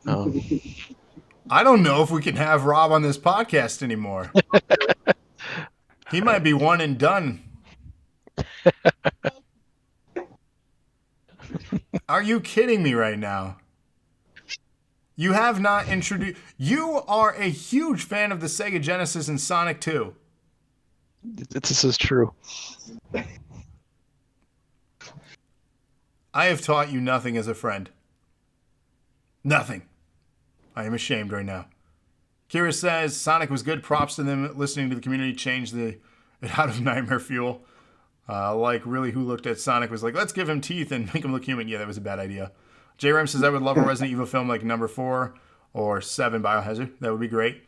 A: I don't know if we can have Rob on this podcast anymore. He might be one and done. Are you kidding me right now? You have not introduced... You are a huge fan of the Sega Genesis and Sonic 2.
B: This is true.
A: I have taught you nothing as a friend. Nothing. I am ashamed right now. Kira says Sonic was good. Props to them. Listening to the community changed it out of nightmare fuel. Like, really, who looked at Sonic was like, let's give him teeth and make him look human. Yeah, that was a bad idea. J. Rem says, I would love a Resident Evil film like number 4 or 7 Biohazard. That would be great.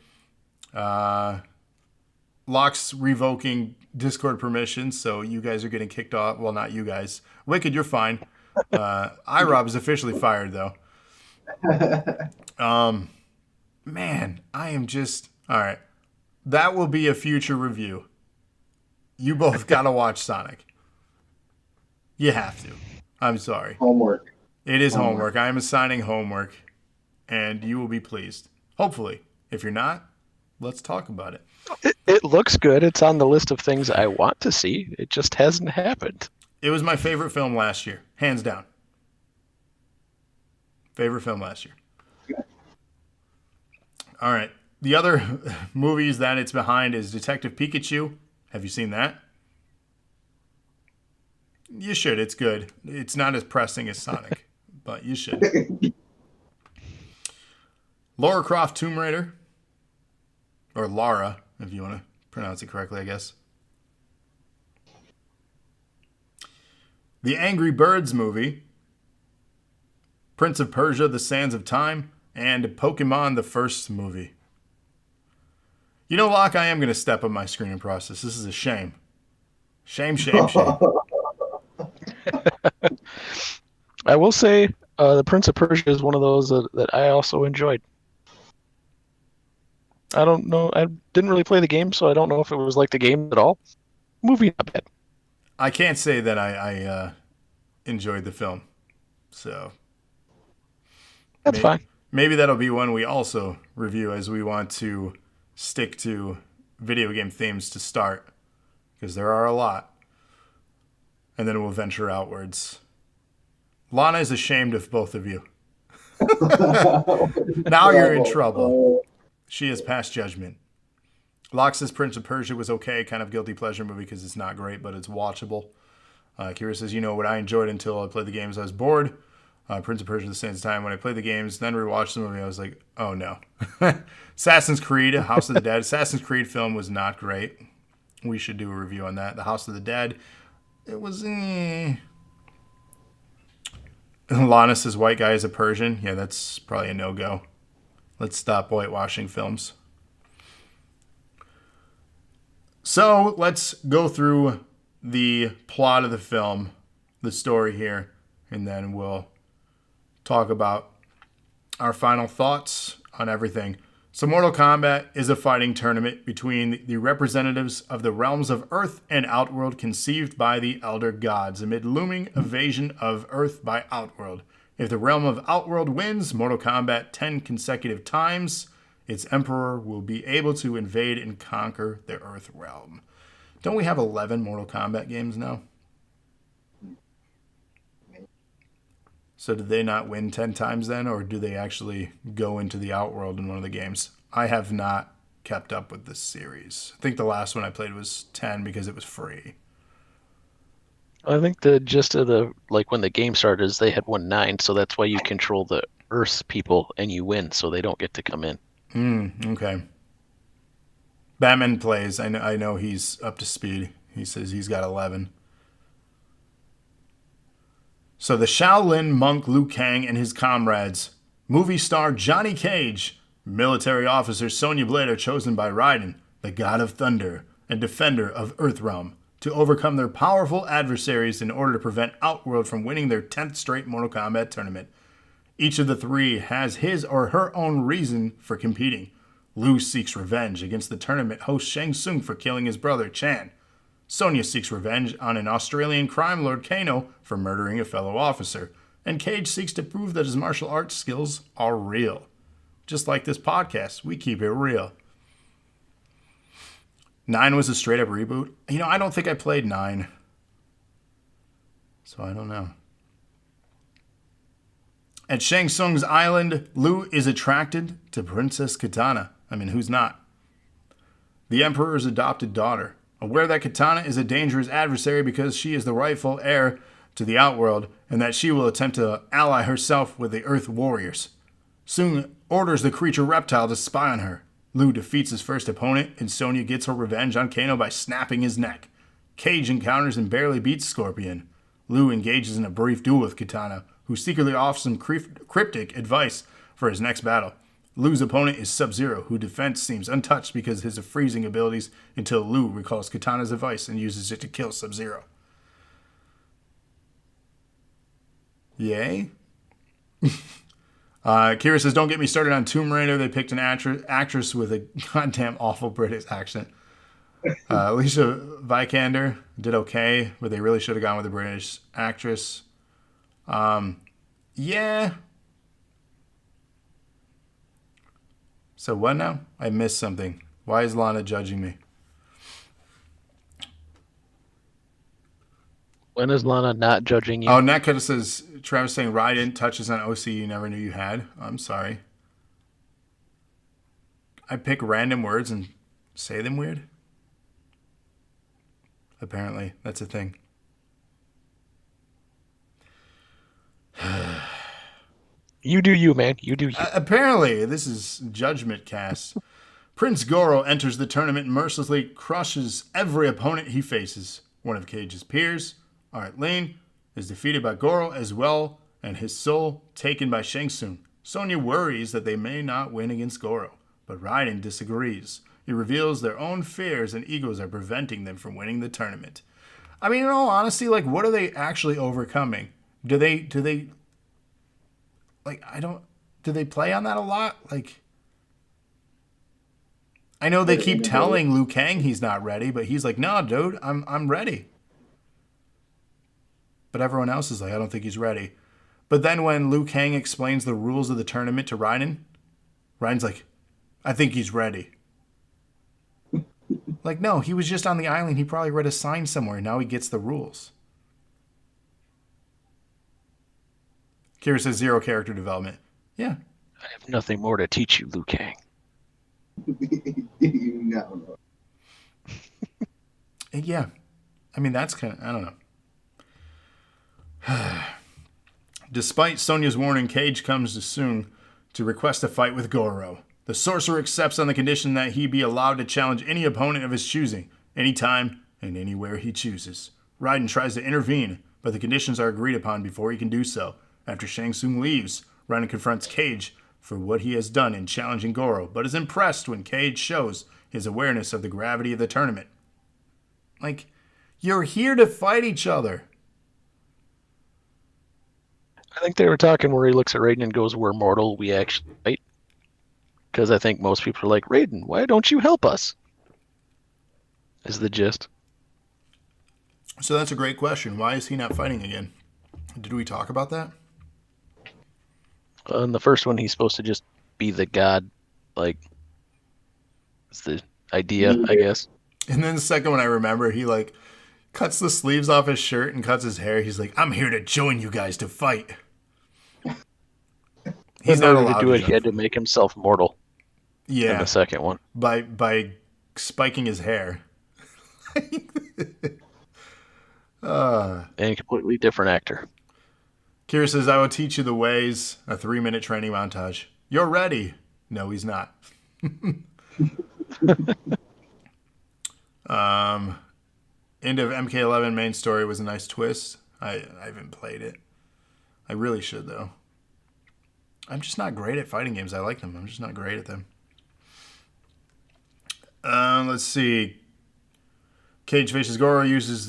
A: Locke's revoking Discord permissions, so you guys are getting kicked off. Well, not you guys. Wicked, you're fine. iRob is officially fired, though. Man, I am just... All right. That will be a future review. You both got to watch Sonic. You have to. I'm sorry.
C: Homework.
A: It is homework. I am assigning homework, and you will be pleased. Hopefully. If you're not, let's talk about it.
B: It looks good. It's on the list of things I want to see. It just hasn't happened.
A: It was my favorite film last year. Hands down. Favorite film last year. All right. The other movies that it's behind is Detective Pikachu. Have you seen that? You should. It's good. It's not as pressing as Sonic, but you should. Lara Croft Tomb Raider. Or Lara, if you want to pronounce it correctly, I guess. The Angry Birds movie. Prince of Persia, The Sands of Time. And Pokemon, the first movie. You know, Locke, I am going to step up my screening process. This is a shame. Shame.
B: I will say the Prince of Persia is one of those that I also enjoyed. I don't know. I didn't really play the game, so I don't know if it was like the game at all. Movie, not bad.
A: I can't say that I enjoyed the film. So
B: that's fine.
A: Maybe that'll be one we also review, as we want to stick to video game themes to start, because there are a lot. And then we'll venture outwards. Lana is ashamed of both of you. Now you're in trouble. She has passed judgment. Locke says Prince of Persia was okay, kind of guilty pleasure movie because it's not great, but it's watchable. Kira says, you know what I enjoyed until I played the games, I was bored. Prince of Persia: The Sands of Time. When I played the games, then rewatched the movie, I was like, oh no. Assassin's Creed, House of the Dead. Assassin's Creed film was not great. We should do a review on that. The House of the Dead, it was... Lana says white guy is a Persian. Yeah, that's probably a no-go. Let's stop whitewashing films. So let's go through the plot of the film, the story here, and then we'll talk about our final thoughts on everything. So Mortal Kombat is a fighting tournament between the representatives of the realms of Earth and Outworld, conceived by the Elder Gods amid looming invasion of Earth by Outworld. If the realm of Outworld wins Mortal Kombat 10 consecutive times, its emperor will be able to invade and conquer the Earth realm. Don't we have 11 Mortal Kombat games now? So did they not win 10 times then, or do they actually go into the Outworld in one of the games? I have not kept up with this series. I think the last one I played was 10 because it was free.
B: I think the gist of the, like when the game started, is they had won 9, so that's why you control the Earth people and you win, so they don't get to come in.
A: Okay. Batman plays. I know he's up to speed. He says he's got 11. So the Shaolin monk Liu Kang and his comrades, movie star Johnny Cage, military officer Sonya Blade are chosen by Raiden, the god of thunder and defender of Earthrealm, to overcome their powerful adversaries in order to prevent Outworld from winning their 10th straight Mortal Kombat tournament. Each of the three has his or her own reason for competing. Liu seeks revenge against the tournament host Shang Tsung for killing his brother Chan. Sonya seeks revenge on an Australian crime lord Kano for murdering a fellow officer. And Cage seeks to prove that his martial arts skills are real. Just like this podcast, we keep it real. 9 was a straight up reboot. You know, I don't think I played 9. So I don't know. At Shang Tsung's island, Liu is attracted to Princess Kitana. I mean, who's not? The Emperor's adopted daughter. Aware that Kitana is a dangerous adversary because she is the rightful heir to the Outworld, and that she will attempt to ally herself with the Earth Warriors. Tsung orders the creature reptile to spy on her. Liu defeats his first opponent, and Sonya gets her revenge on Kano by snapping his neck. Cage encounters and barely beats Scorpion. Liu engages in a brief duel with Kitana, who secretly offers some cryptic advice for his next battle. Liu's opponent is Sub-Zero, whose defense seems untouched because of his freezing abilities until Liu recalls Kitana's advice and uses it to kill Sub-Zero. Yay? Kira says, don't get me started on Tomb Raider. They picked an actress with a goddamn awful British accent. Alicia Vikander did okay, but they really should have gone with a British actress. Yeah. So what now? I missed something. Why is Lana judging me?
B: When is Lana not judging you?
A: Oh, Nakata says, Travis saying Raiden touches on OC you never knew you had. I'm sorry. I pick random words and say them weird? Apparently, that's a thing.
B: You do you, man. You do you.
A: Apparently, this is Judgment Cast. Prince Goro enters the tournament and mercilessly crushes every opponent he faces. One of Cage's peers, Art Lane, is defeated by Goro as well, and his soul taken by Shang Tsung. Sonya worries that they may not win against Goro, but Raiden disagrees. He reveals their own fears and egos are preventing them from winning the tournament. I mean, in all honesty, like, what are they actually overcoming? Do they play on that a lot? Like, I know they keep telling Liu Kang he's not ready, but he's like, no, dude, I'm ready. But everyone else is like, I don't think he's ready. But then when Liu Kang explains the rules of the tournament to Raiden, Raiden's like, I think he's ready. Like, no, he was just on the island. He probably read a sign somewhere. Now he gets the rules. Kira says 0 character development. Yeah.
B: I have nothing more to teach you, Liu Kang.
C: No.
A: Yeah. I mean, that's kind of, I don't know. Despite Sonya's warning, Cage comes to Tsung to request a fight with Goro. The sorcerer accepts on the condition that he be allowed to challenge any opponent of his choosing, anytime and anywhere he chooses. Raiden tries to intervene, but the conditions are agreed upon before he can do so. After Shang Tsung leaves, Raiden confronts Cage for what he has done in challenging Goro, but is impressed when Cage shows his awareness of the gravity of the tournament. Like, you're here to fight each other.
B: I think they were talking where he looks at Raiden and goes, we're mortal, we actually fight. Because I think most people are like, Raiden, why don't you help us? Is the gist.
A: So that's a great question. Why is he not fighting again? Did we talk about that?
B: In the first one, he's supposed to just be the god, like, it's the idea, I guess.
A: And then the second one I remember, he, like, cuts the sleeves off his shirt and cuts his hair. He's like, I'm here to join you guys to fight. He's not allowed
B: to do it. He had to make himself mortal.
A: Yeah.
B: In the second one.
A: By spiking his hair.
B: And completely different actor.
A: Kira says, I will teach you the ways. A 3-minute training montage. You're ready. No, he's not. End of MK11 main story was a nice twist. I haven't played it. I really should, though. I'm just not great at fighting games. I like them. I'm just not great at them. Let's see. Cage faces Goro, uses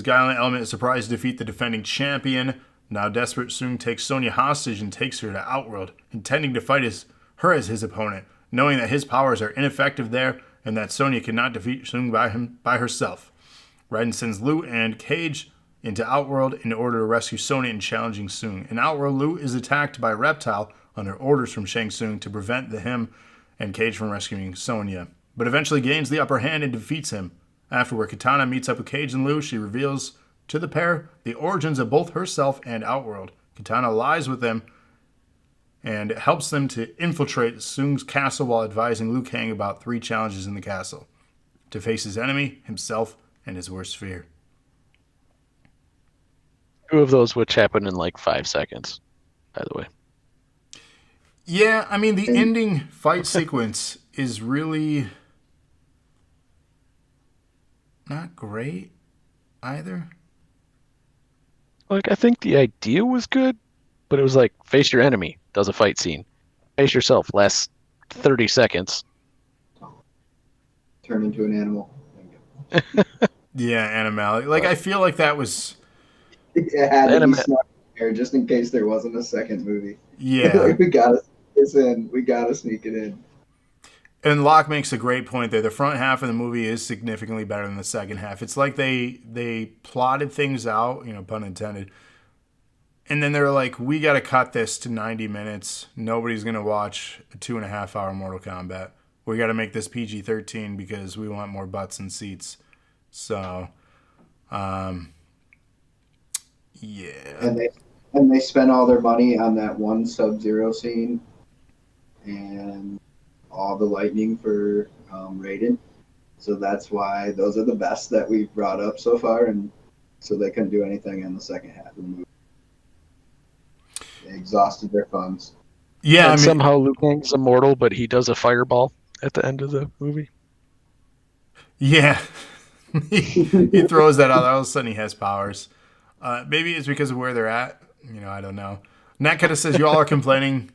A: Guile element as surprise to defeat the defending champion. Now desperate, Tsung takes Sonya hostage and takes her to Outworld, intending to fight her as his opponent, knowing that his powers are ineffective there and that Sonya cannot defeat Tsung by herself. Raiden sends Liu and Cage into Outworld in order to rescue Sonya and challenging Tsung. In Outworld, Liu is attacked by Reptile under orders from Shang Tsung to prevent him and Cage from rescuing Sonya, but eventually gains the upper hand and defeats him. Afterward, Kitana meets up with Cage and Liu. She reveals to the pair the origins of both herself and Outworld. Kitana lies with them and helps them to infiltrate Tsung's castle while advising Liu Kang about 3 challenges in the castle: to face his enemy, himself, and his worst fear.
B: 2 of those which happen in like 5 seconds, by the way.
A: Yeah, I mean, the ending fight sequence is really not great either.
B: Like, I think the idea was good, but it was like, face your enemy, does a fight scene. Face yourself, lasts 30 seconds.
C: Turn into an animal.
A: Yeah, animality. Like, I feel like that was...
C: It had to be snuck in there just in case there wasn't a second movie.
A: Yeah.
C: Like, we gotta sneak this in. We gotta sneak it in.
A: And Locke makes a great point there. The front half of the movie is significantly better than the second half. It's like they plotted things out, pun intended. And then they're like, we got to cut this to 90 minutes. Nobody's going to watch a 2.5-hour Mortal Kombat. We got to make this PG-13 because we want more butts and seats. So, yeah.
C: And they spent all their money on that one Sub-Zero scene and all the lightning for Raiden. So that's why those are the best that we've brought up so far. And so they couldn't do anything in the second half of the movie. They exhausted their funds.
A: Yeah,
B: and somehow Liu Kang's immortal, but he does a fireball at the end of the movie.
A: Yeah. he throws that out. All of a sudden he has powers. Maybe it's because of where they're at. I don't know. Nakata says, you all are complaining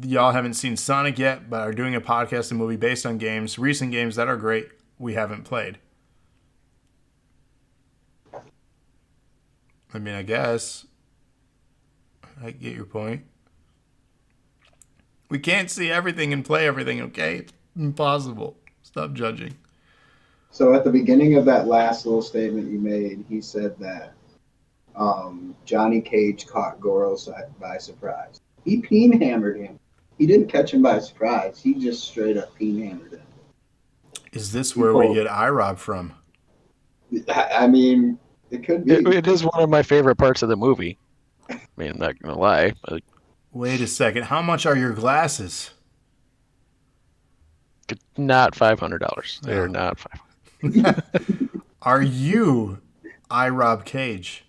A: y'all haven't seen Sonic yet, but are doing a podcast and movie based on recent games that are great we haven't played. I mean, I guess. I get your point. We can't see everything and play everything, okay? It's impossible. Stop judging.
C: So at the beginning of that last little statement you made, he said that Johnny Cage caught Goro by surprise. He peen-hammered him. He didn't catch him by surprise. He just straight up peen-hammered him.
A: Is this where we get IROB from?
C: I mean, it could be.
B: It is one of my favorite parts of the movie. I mean, I'm not going to lie.
A: Wait a second. How much are your glasses?
B: Not $500. They're not
A: $500. Are you IROB Cage?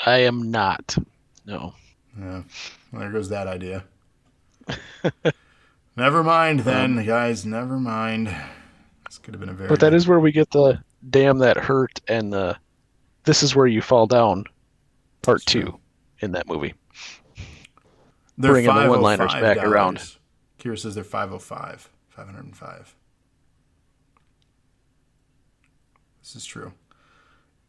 B: I am not. No.
A: Yeah. Well, there goes that idea. Never mind then, guys. Never mind. This could have been a very...
B: But that is where we get the damn that hurt and the this is where you fall down part 2 in that movie.
A: They're
B: bringing the one-liners back around.
A: Kira says they're 505. 505. This is true.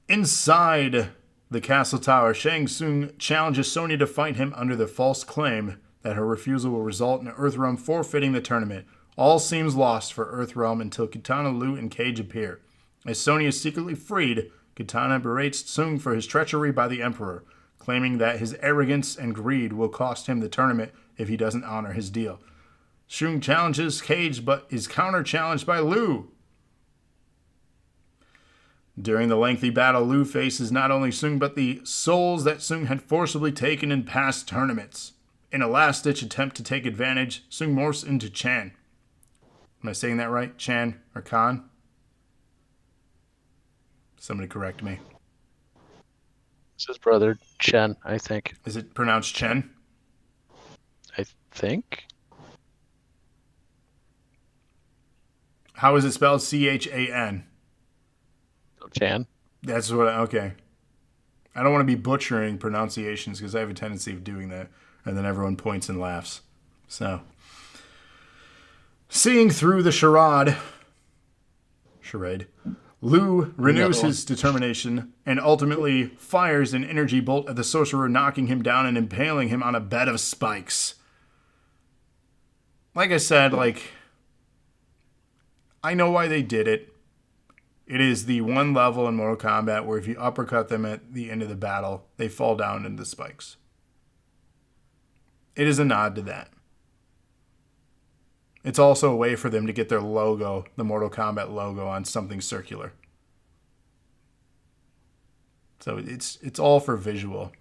A: Inside the castle tower, Shang Tsung challenges Sonya to fight him under the false claim that her refusal will result in Earthrealm forfeiting the tournament. All seems lost for Earthrealm until Kitana, Liu, and Cage appear. As Sonya is secretly freed, Kitana berates Tsung for his treachery by the Emperor, claiming that his arrogance and greed will cost him the tournament if he doesn't honor his deal. Shou challenges Cage but is counter-challenged by Liu. During the lengthy battle, Liu faces not only Tsung but the souls that Tsung had forcibly taken in past tournaments. In a last-ditch attempt to take advantage, Tsung morphs into Chan. Am I saying that right? Chan or Khan? Somebody correct me.
B: It's his brother, Chen, I think.
A: Is it pronounced Chen?
B: I think.
A: How is it spelled? C-H-A-N.
B: Chan.
A: That's what. Okay. I don't want to be butchering pronunciations because I have a tendency of doing that, and then everyone points and laughs. So, seeing through the charade, Liu renews his determination and ultimately fires an energy bolt at the sorcerer, knocking him down and impaling him on a bed of spikes. Like I said, I know why they did it. It is the one level in Mortal Kombat where if you uppercut them at the end of the battle, they fall down into the spikes. It is a nod to that. It's also a way for them to get their logo, the Mortal Kombat logo, on something circular. So it's all for visual.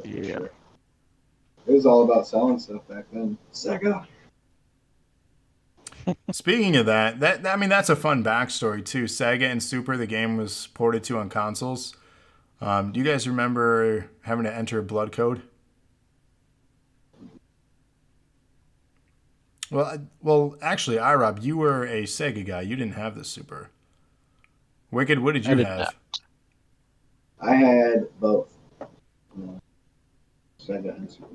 B: Yeah.
C: It was all about selling stuff back then. Sega.
A: Speaking of that's a fun backstory too. Sega and Super, the game was ported to on consoles. Do you guys remember having to enter a blood code? Well, actually, iRob, you were a Sega guy. You didn't have the Super. Wicked, what did you have?
B: Not.
C: I had both. Sega and Super.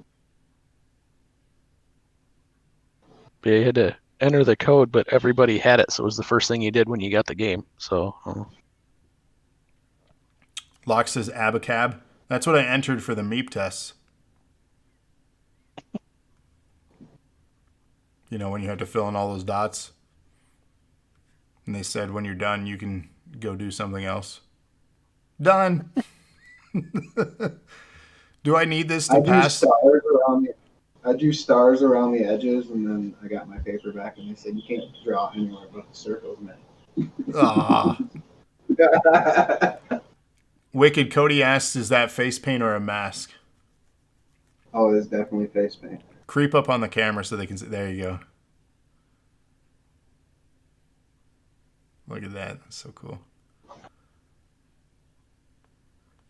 B: Yeah, you had to enter the code, but everybody had it, so it was the first thing you did when you got the game. So.
A: Locke says Abacab. That's what I entered for the MEEP tests. You know, when you have to fill in all those dots. And they said when you're done, you can go do something else. Done. Do I need this to pass?
C: I drew stars around the edges, and then I got my paper back, and they said, you can't draw anywhere but the circles, man.
A: Ah. Wicked, Cody asks, is that face paint or a mask?
C: Oh, it's definitely face paint.
A: Creep up on the camera so they can see. There you go. Look at that. That's so cool.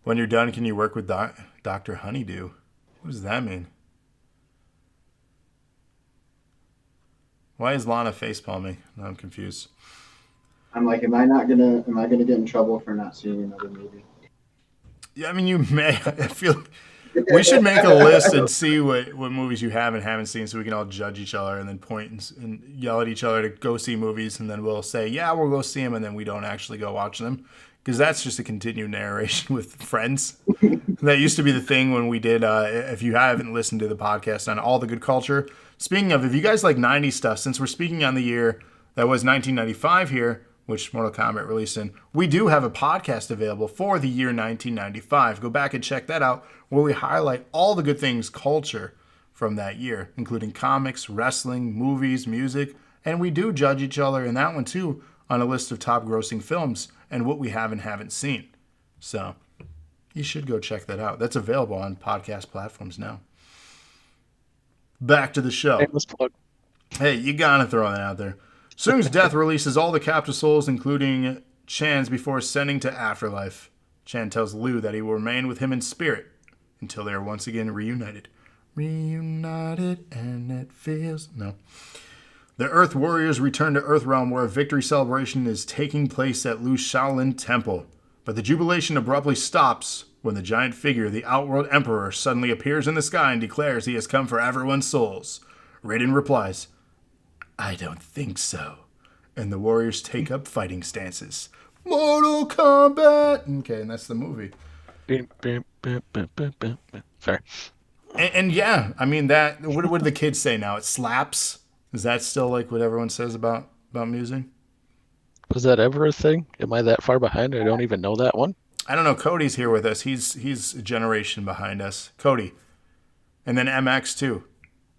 A: When you're done, can you work with Dr. Honeydew? What does that mean? Why is Lana facepalming? No, I'm confused.
C: I'm like, am I gonna get in trouble for not seeing another movie?
A: Yeah, I mean, you may. I feel we should make a list and see what movies you have and haven't seen, so we can all judge each other and then point and yell at each other to go see movies, and then we'll say, yeah, we'll go see them, and then we don't actually go watch them, because that's just a continued narration with friends. That used to be the thing when we did. If you haven't listened to the podcast on All the Good Culture, speaking of, if you guys like 90s stuff, since we're speaking on the year that was 1995 here, which Mortal Kombat released in, we do have a podcast available for the year 1995. Go back and check that out, where we highlight all the good things culture from that year, including comics, wrestling, movies, music, and we do judge each other in that one too on a list of top grossing films and what we have and haven't seen. So you should go check that out. That's available on podcast platforms now. Back to the show. Hey, you gotta throw that out there. Soong's death releases all the captive souls, including Chan's, before sending to Afterlife. Chan tells Liu that he will remain with him in spirit until they are once again reunited. Reunited and it feels... No. The Earth Warriors return to Earthrealm, where a victory celebration is taking place at Liu's Shaolin Temple. But the jubilation abruptly stops when the giant figure, the Outworld Emperor, suddenly appears in the sky and declares he has come for everyone's souls. Raiden replies, I don't think so. And the warriors take up fighting stances. Mortal Kombat! Okay, and that's the movie.
B: Sorry.
A: And yeah, I mean, that. What do the kids say now? It slaps? Is that still like what everyone says about music?
B: Was that ever a thing? Am I that far behind? I don't even know that one.
A: I don't know. Cody's here with us. He's a generation behind us. Cody. And then MX too.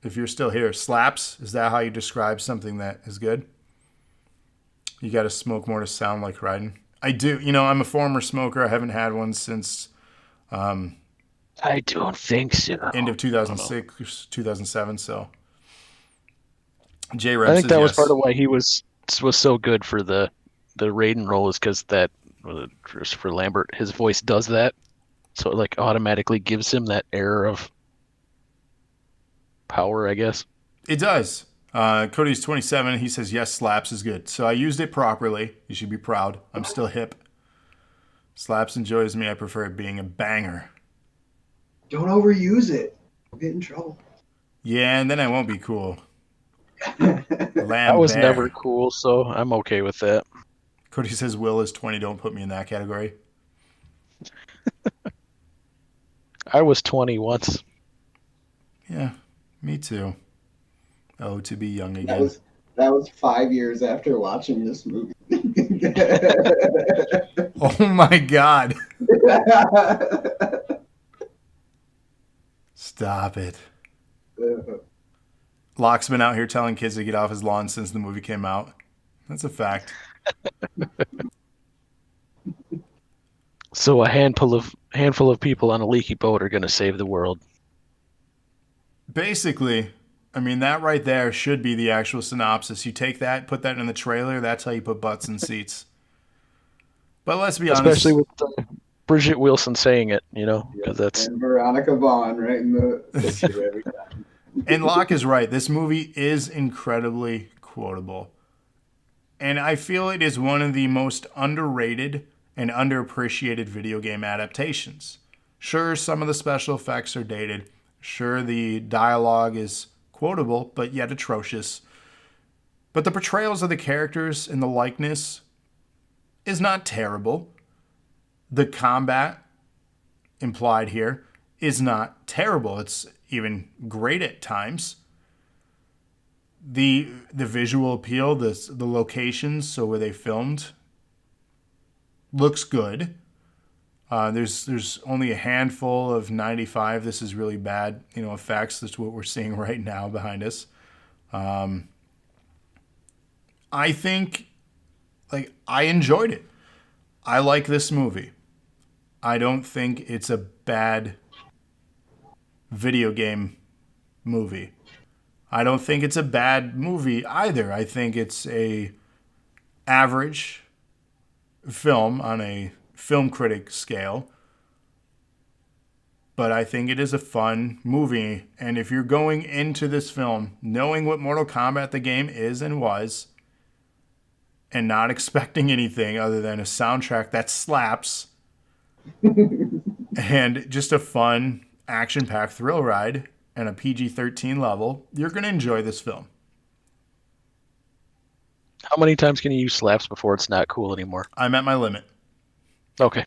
A: If you're still here, slaps, is that how you describe something that is good? You got to smoke more to sound like Raiden. I do. You know, I'm a former smoker. I haven't had one since
B: I don't think so.
A: End of 2006, 2007, so. J.
B: I think that was part of why he was so good for the Raiden role, is because that Christopher Lambert, his voice does that. So it like automatically gives him that air of power, I guess.
A: It does. Cody's 27. He says, yes, slaps is good. So I used it properly. You should be proud. I'm still hip. Slaps enjoys me. I prefer it being a banger.
C: Don't overuse it. I'll get in trouble.
A: Yeah, and then I won't be cool.
B: That was never cool, so I'm okay with that.
A: Cody says, Will is 20. Don't put me in that category.
B: I was 20 once.
A: Yeah, me too. Oh, to be young again.
C: That was 5 years after watching this movie.
A: Oh my God. Stop it. Locke's been out here telling kids to get off his lawn since the movie came out. That's a fact.
B: So a handful of people on a leaky boat are going to save the world.
A: Basically, I mean, that right there should be the actual synopsis. You take that, put that in the trailer, that's how you put butts in seats. But let's be honest.
B: Especially with Bridgette Wilson saying it, you know, because that's...
C: And Veronica Vaughn right in the picture every time.
A: And Locke is right. This movie is incredibly quotable. And I feel it is one of the most underrated and underappreciated video game adaptations. Sure, some of the special effects are dated. Sure, the dialogue is quotable, but yet atrocious. But the portrayals of the characters and the likeness is not terrible. The combat implied here is not terrible. It's even great at times. The visual appeal, the locations, so where they filmed, looks good. There's only a handful of 95. This is really bad, effects. That's what we're seeing right now behind us. I think, I enjoyed it. I like this movie. I don't think it's a bad video game movie. I don't think it's a bad movie either. I think it's a average film on a film critic scale. But I think it is a fun movie. And if you're going into this film knowing what Mortal Kombat the game is and was, and not expecting anything other than a soundtrack that slaps, and just a fun, action-packed thrill ride, and a PG-13 level, you're going to enjoy this film.
B: How many times can you use slaps before it's not cool anymore?
A: I'm at my limit.
B: Okay.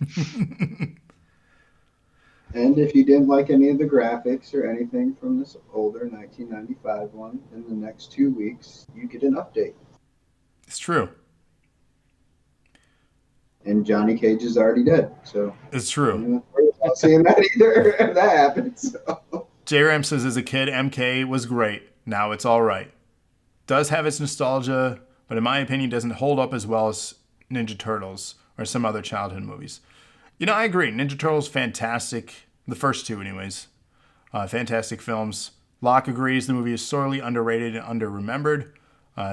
C: And if you didn't like any of the graphics or anything from this older 1995 one, in the next 2 weeks, you get an update.
A: It's true.
C: And Johnny Cage is already dead, so...
A: It's true.
C: I'm not seeing that either, if that happened, so...
A: J-Ram says, as a kid, MK was great. Now it's all right. Does have its nostalgia, but in my opinion, doesn't hold up as well as Ninja Turtles or some other childhood movies. I agree. Ninja Turtles, fantastic. The first two, anyways. Fantastic films. Locke agrees the movie is sorely underrated and under-remembered.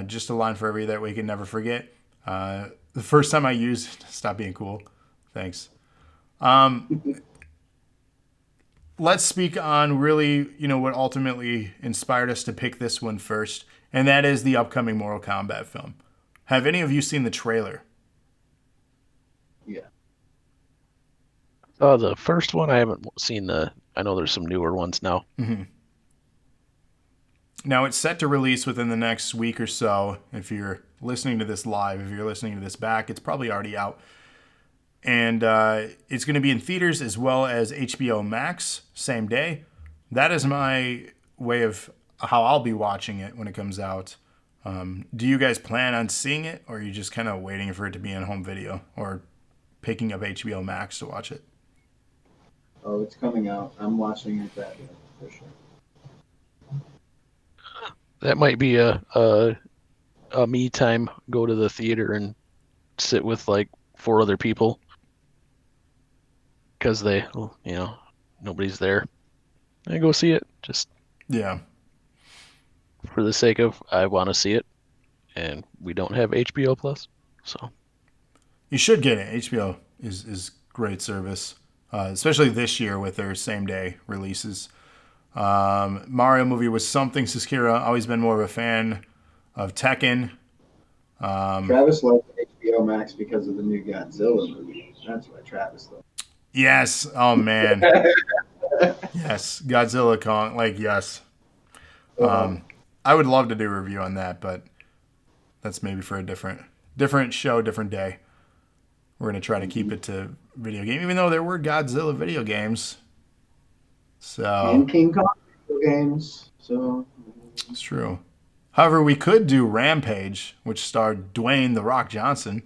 A: Just a line for every that we can never forget. The first time I used... Stop being cool. Thanks. Let's speak on really, what ultimately inspired us to pick this one first, and that is the upcoming Mortal Kombat film. Have any of you seen the trailer?
C: Yeah.
B: The first one, I haven't seen I know there's some newer ones now.
A: Mm-hmm. Now, it's set to release within the next week or so. If you're listening to this live, if you're listening to this back, it's probably already out. And it's going to be in theaters as well as HBO Max, same day. That is my way of how I'll be watching it when it comes out. Do you guys plan on seeing it, or are you just kind of waiting for it to be on home video or picking up HBO Max to watch it?
C: Oh, it's coming out. I'm watching it that day, for sure.
B: That might be a me time. Go to the theater and sit with like 4 other people because nobody's there. I go see it just for the sake of I want to see it, and we don't have HBO Plus, so
A: you should get it. HBO is great service, especially this year with their same day releases. Mario movie was something. Saskira, always been more of a fan of Tekken.
C: Travis liked HBO Max because of the new Godzilla movie. That's why Travis liked it.
A: Yes. Oh, man. Yes. Godzilla Kong. Yes. I would love to do a review on that, but that's maybe for a different show, different day. We're going to try to keep it to video game, even though there were Godzilla video games.
C: And King Kong video games. So
A: it's true. However, we could do Rampage, which starred Dwayne "The Rock" Johnson.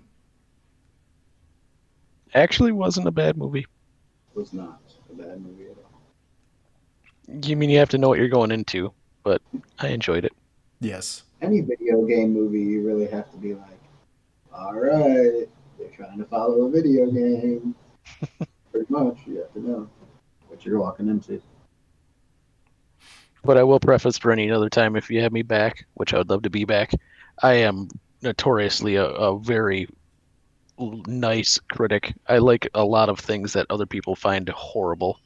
B: Actually wasn't a bad movie.
C: Was not a bad movie at all.
B: You mean you have to know what you're going into, but I enjoyed it.
A: Yes.
C: Any video game movie, you really have to be like, all right, they're trying to follow a video game. Pretty much, you have to know what you're walking into.
B: But I will preface for any other time, if you have me back, which I would love to be back, I am notoriously a very nice critic. I like a lot of things that other people find horrible.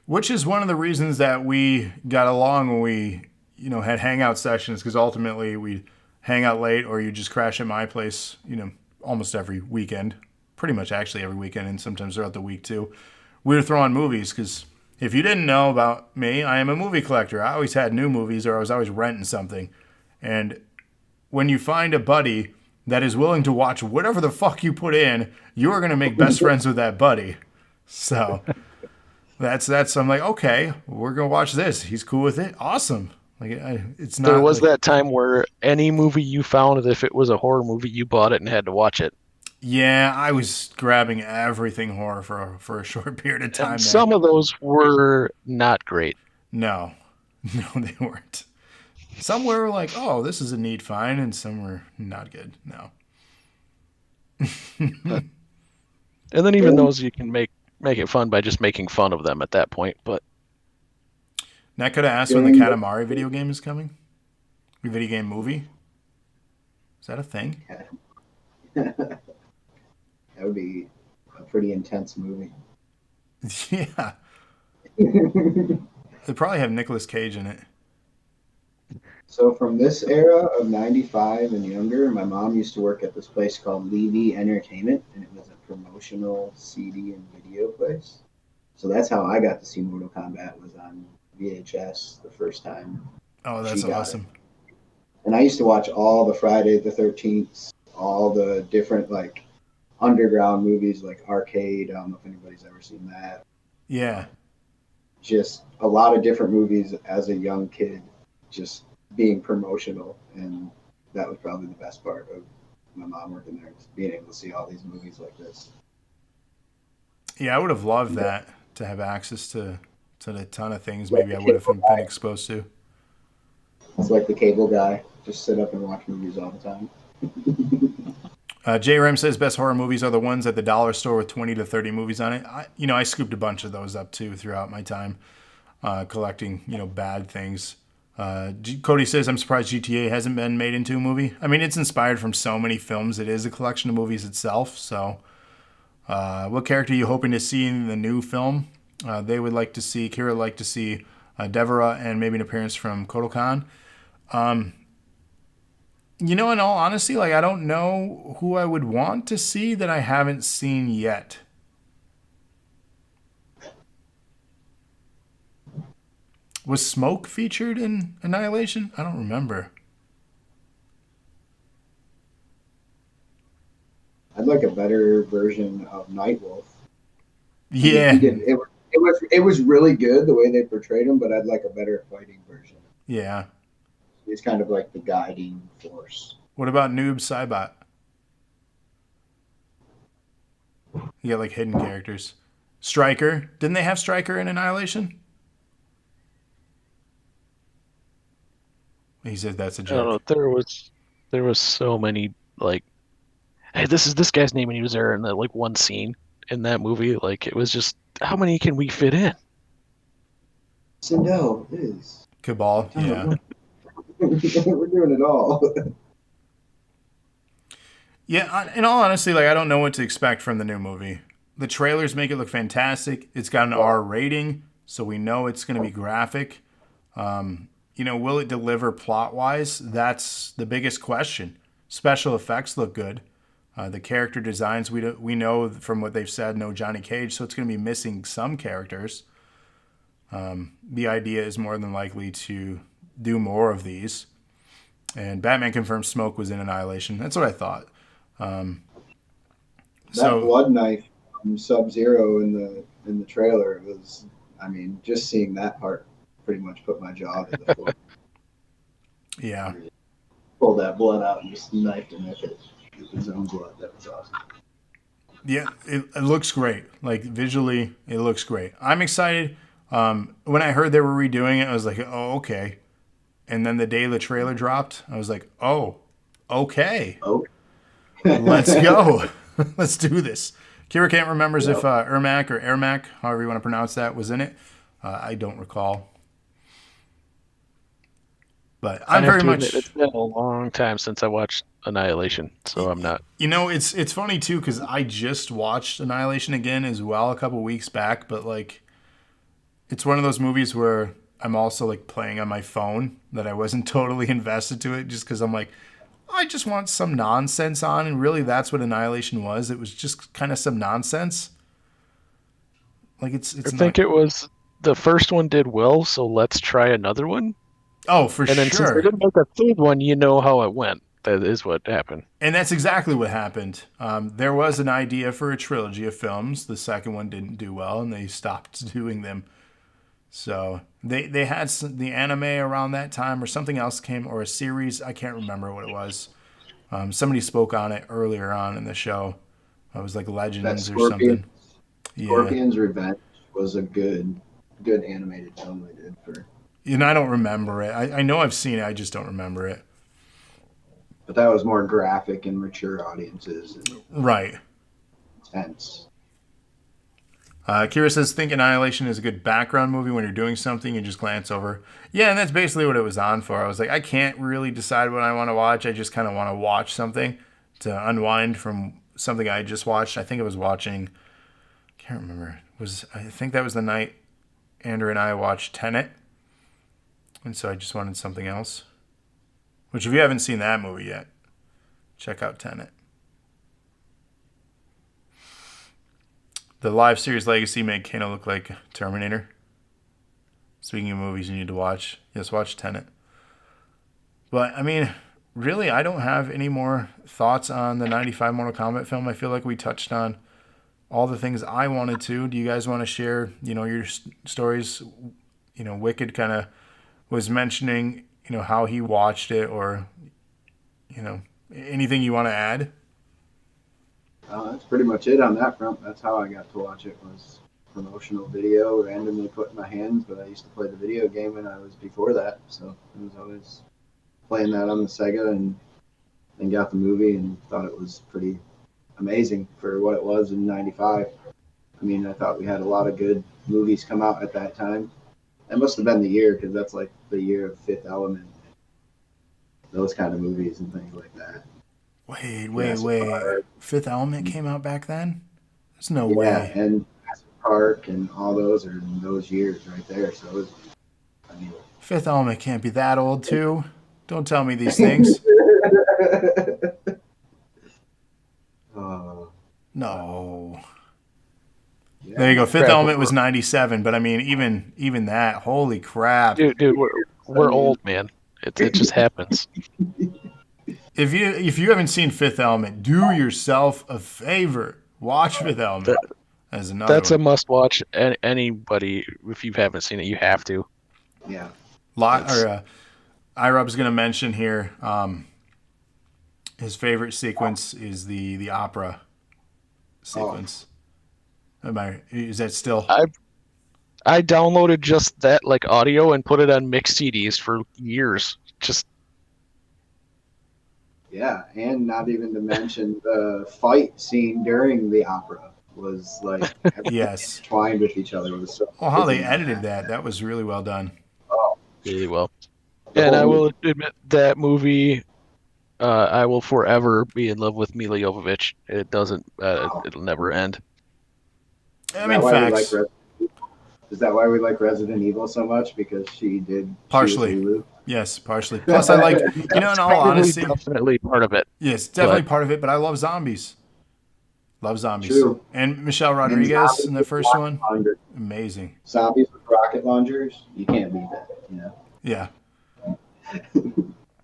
A: Which is one of the reasons that we got along when we, had hangout sessions, because ultimately we hang out late or you just crash at my place, almost every weekend, pretty much actually every weekend and sometimes throughout the week too. We were throwing movies because if you didn't know about me, I am a movie collector. I always had new movies or I was always renting something. And when you find a buddy that is willing to watch whatever the fuck you put in, you are going to make best friends with that buddy. So that's I'm like, okay, we're going to watch this. He's cool with it. Awesome. Like it's not.
B: There was that time where any movie you found, if it was a horror movie, you bought it and had to watch it.
A: Yeah, I was grabbing everything horror for a short period of time.
B: And some of those were not great.
A: No, they weren't. Some were like, oh, this is a neat find, and some were not good. No.
B: And then even those you can make it fun by just making fun of them at that point. But
A: Nat could have asked when the Katamari video game is coming. The video game movie. Is that a thing?
C: That would be a pretty intense movie.
A: Yeah. They probably have Nicolas Cage in it.
C: So from this era of 95 and younger, my mom used to work at this place called Levy Entertainment, and it was a promotional CD and video place. So that's how I got to see Mortal Kombat, was on VHS the first time.
A: Oh, that's awesome.
C: And I used to watch all the Friday the 13th, all the different like underground movies like Arcade. I don't know if anybody's ever seen that.
A: Yeah.
C: Just a lot of different movies as a young kid, just being promotional, and that was probably the best part of my mom working there, just being able to see all these movies like this.
A: Yeah, I would have loved that, to have access to a ton of things maybe I would have been exposed to.
C: It's like the cable guy, just sit up and watch movies all the time.
A: J. Rem says best horror movies are the ones at the dollar store with 20 to 30 movies on it. I scooped a bunch of those up too throughout my time collecting, bad things. Cody says, I'm surprised GTA hasn't been made into a movie. I mean, it's inspired from so many films. It is a collection of movies itself. So what character are you hoping to see in the new film? They would like to see, Kira would like to see Devara and maybe an appearance from Kodokan. In all honesty, I don't know who I would want to see that I haven't seen yet. Was Smoke featured in Annihilation? I don't remember.
C: I'd like a better version of Nightwolf.
A: Yeah.
C: It was really good the way they portrayed him, but I'd like a better fighting version.
A: Yeah.
C: He's kind of like the guiding force.
A: What about Noob Saibot? You got hidden characters. Stryker. Didn't they have Stryker in Annihilation? He said that's a joke.
B: I don't know. There was so many hey, this is this guy's name, and he was there in that one scene in that movie. It was just, how many can we fit in?
C: Sindel is
A: Cabal. Yeah.
C: We're doing it all.
A: Yeah, in all honesty, I don't know what to expect from the new movie. The trailers make it look fantastic. It's got an R rating, so we know it's going to be graphic. Will it deliver plot-wise? That's the biggest question. Special effects look good. The character designs, we know from what they've said, no Johnny Cage, so it's going to be missing some characters. The idea is more than likely to do more of these. And Batman confirmed Smoke was in Annihilation. That's what I thought.
C: That blood knife from Sub-Zero in the trailer was, just seeing that part pretty much put my jaw to the floor.
A: Yeah.
C: Pulled that blood out and just knifed him with it. With his own blood. That was awesome.
A: Yeah, it looks great. Visually, it looks great. I'm excited. When I heard they were redoing it, I was like, oh, okay. And then the day the trailer dropped, I was like, oh, okay.
C: Oh.
A: Let's go. Let's do this. Kira can't remember if Ermac or Ermac, however you want to pronounce that, was in it. I don't recall. But I'm very much...
B: It's been a long time since I watched Annihilation, so I'm not...
A: It's funny, too, because I just watched Annihilation again as well a couple weeks back, but, it's one of those movies where I'm also like playing on my phone that I wasn't totally invested to it just because I'm like, I just want some nonsense on. And really that's what Annihilation was. It was just kind of some nonsense. Like I
B: think it was the first one did well, so let's try another one.
A: Oh, for sure.
B: And then since they didn't make a third one, you know how it went. That is what happened.
A: And that's exactly what happened. There was an idea for a trilogy of films. The second one didn't do well, and they stopped doing them. So they had the anime around that time, or something else came, or a series. I can't remember what it was. Somebody spoke on it earlier on in the show. It was like Legends or something.
C: Scorpion's Revenge was a good animated film they did for.
A: And I don't remember it. I know I've seen it. I just don't remember it.
C: But that was more graphic and mature audiences.
A: Right.
C: Intense.
A: Kira says, think Annihilation is a good background movie when you're doing something and just glance over. Yeah, and that's basically what it was on for. I was like, I can't really decide what I want to watch. I just kind of want to watch something to unwind from something I just watched. I think I was watching, I can't remember. I think that was the night Andrew and I watched Tenet. And so I just wanted something else. Which, if you haven't seen that movie yet, check out Tenet. The live series Legacy made Kano look like Terminator. Speaking of movies you need to watch, yes, watch Tenet. But, I mean, really, I don't have any more thoughts on the 95 Mortal Kombat film. I feel like we touched on all the things I wanted to. Do you guys want to share, your stories? Wicked kind of was mentioning, how he watched it, or, anything you want to add?
C: That's pretty much it on that front. That's how I got to watch it, was promotional video randomly put in my hands, but I used to play the video game when I was before that, so I was always playing that on the Sega, and got the movie and thought it was pretty amazing for what it was in 95. I mean, I thought we had a lot of good movies come out at that time. That must have been the year, because that's like the year of Fifth Element, those kind of movies and things like that.
A: Wait. Fifth Element came out back then? There's no way.
C: Yeah, and Jurassic Park and all those are in those years right there. So it was,
A: Fifth Element can't be that old, too. Don't tell me these things. No. Yeah, there you go. Fifth Element was 97, but I mean, even that, holy crap.
B: Dude, we're old, man. It just happens.
A: If you haven't seen Fifth Element, do yourself a favor. Watch Fifth Element. That's
B: a must watch. Anybody, if you haven't seen it, you have to.
C: Yeah.
A: iRob's going to mention here, his favorite sequence is the opera sequence. Is that still?
B: I downloaded just that audio and put it on mixed CDs for years.
C: Yeah, and not even to mention the fight scene during the opera was
A: yes,
C: twined with each other. It was so
A: how they edited that was really well done.
C: Oh,
B: really well. And I will admit that movie, I will forever be in love with Mila Jovovich. It doesn't. It'll never end.
A: I mean, facts.
C: Is that why we like Resident Evil so much? Because she did
A: partially. Yes, partially. Plus, I like, in all honesty,
B: definitely part of it.
A: Yes, definitely part of it. But I love zombies. Love zombies.
C: True.
A: And Michelle Rodriguez in the first one, amazing.
C: Zombies with rocket launchers, you can't beat that.
A: Yeah.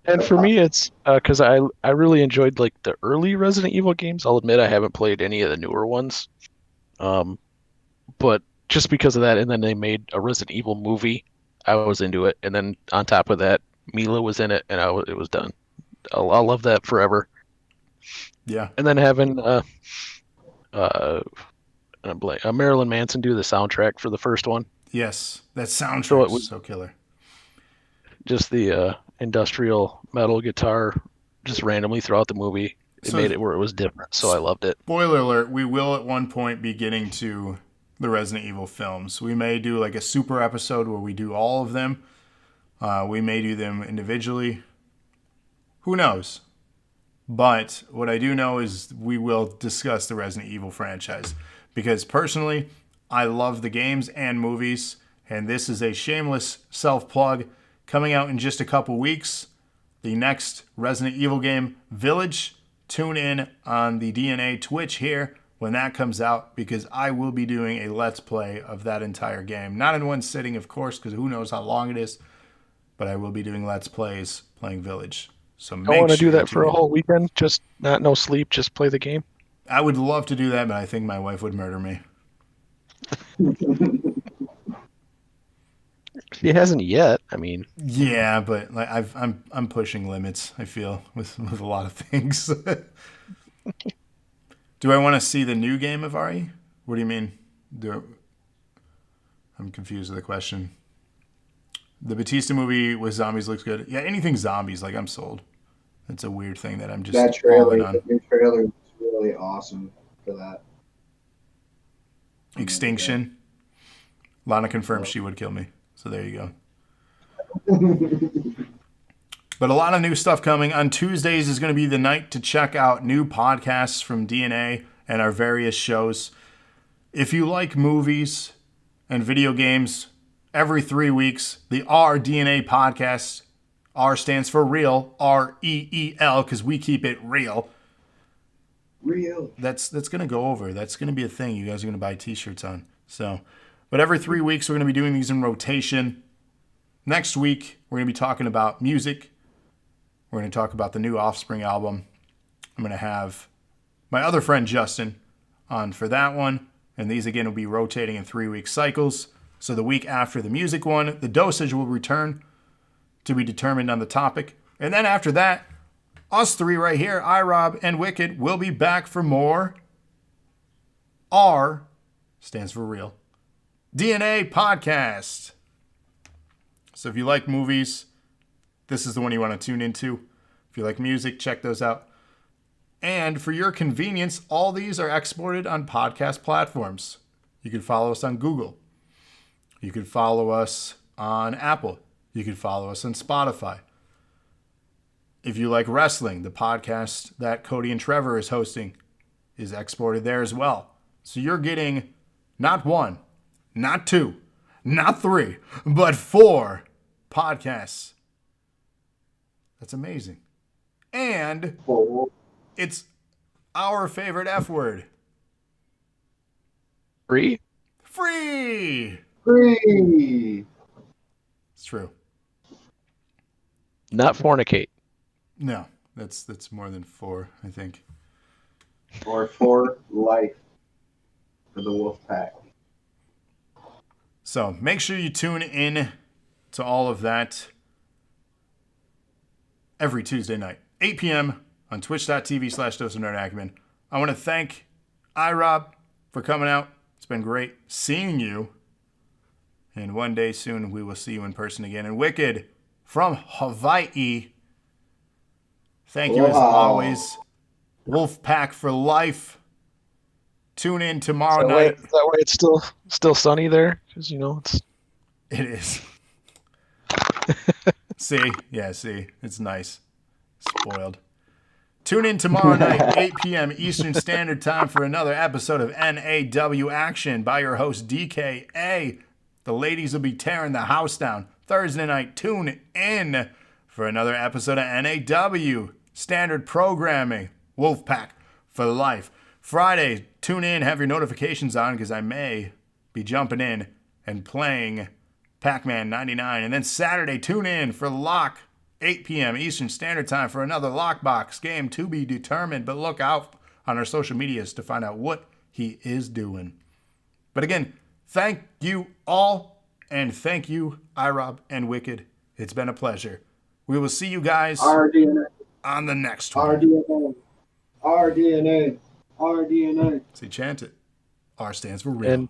B: And for me, it's because I really enjoyed the early Resident Evil games. I'll admit I haven't played any of the newer ones, but just because of that, and then they made a Resident Evil movie, I was into it. And then on top of that, Mila was in it, and it was done. I'll love that forever.
A: Yeah.
B: And then having Marilyn Manson do the soundtrack for the first one.
A: Yes, that soundtrack was so killer.
B: Just the industrial metal guitar, just randomly throughout the movie. It made it where it was different, so I loved it.
A: Spoiler alert, we will at one point be getting to the Resident Evil films. We may do a super episode where we do all of them. We may do them individually. Who knows? But what I do know is we will discuss the Resident Evil franchise. Because personally, I love the games and movies. And this is a shameless self-plug coming out in just a couple weeks. The next Resident Evil game, Village. Tune in on the DNA Twitch here when that comes out, because I will be doing a Let's Play of that entire game. Not in one sitting, of course, because who knows how long it is, but I will be doing Let's Plays playing Village. So
B: I want to do that for a whole weekend, just no sleep, just play the game.
A: I would love to do that, but I think my wife would murder me.
B: She hasn't yet. I mean,
A: yeah, but like I'm pushing limits, I feel, with a lot of things. Do I want to see the new game of RE? What do you mean? I'm confused with the question. The Batista movie with zombies looks good. Yeah, anything zombies, like I'm sold. That's a weird thing that I'm just
C: that trailer. The new trailer was really awesome for that.
A: Extinction. Lana confirms she would kill me. So there you go. But a lot of new stuff coming. On Tuesdays is going to be the night to check out new podcasts from DNA and our various shows. If you like movies and video games, every 3 weeks, the rDNA podcast, R stands for real, REEL, because we keep it real.
C: Real.
A: That's going to go over. That's going to be a thing you guys are going to buy t-shirts on. So, but every 3 weeks, we're going to be doing these in rotation. Next week, we're going to be talking about music. We're going to talk about the new Offspring album. I'm going to have my other friend Justin on for that one. And these, again, will be rotating in 3-week cycles. So the week after the music one, the dosage will return to be determined on the topic. And then after that, us three right here, iRob and Wicked, will be back for more R stands for real DNA podcast. So if you like movies, this is the one you want to tune into. If you like music, check those out. And for your convenience, all these are exported on podcast platforms. You can follow us on Google. You can follow us on Apple. You can follow us on Spotify. If you like wrestling, the podcast that Cody and Trevor is hosting is exported there as well. So you're getting not 1, not 2, not 3, but 4 podcasts. That's amazing. And it's our favorite F word.
B: Free?
A: Free!
C: Free!
A: It's true.
B: Not fornicate.
A: No, that's more than 4, I think.
C: Or for life for the wolf pack.
A: So make sure you tune in to all of that every Tuesday night, 8 p.m. on twitch.tv/DoseOfNerdAcumen. I want to thank iRob for coming out. It's been great seeing you. And one day soon we will see you in person again. And Wicked from Hawaii, thank you as always. Wolfpack for life. Tune in tomorrow night.
B: That way it's still sunny there, because
A: It is. See? Yeah, see. It's nice. Spoiled. Tune in tomorrow night, 8 p.m. Eastern Standard Time for another episode of NAW Action by your host, DKA. The ladies will be tearing the house down. Thursday night, tune in for another episode of NAW. Standard programming. Wolfpack for life. Friday, tune in, have your notifications on, because I may be jumping in and playing Pac-Man 99. And then Saturday, tune in for Lock, 8 p.m. Eastern Standard Time for another Lockbox game to be determined. But look out on our social medias to find out what he is doing. But again, thank you all, and thank you, iRob and Wicked. It's been a pleasure. We will see you guys
C: rDNA.
A: On the next one.
C: rDNA. rDNA. rDNA.
A: See, chant it. R stands for real. And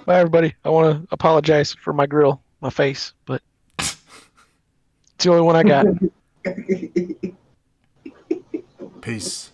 B: bye, everybody. I want to apologize for my grill, my face, but it's the only one I got.
A: Peace.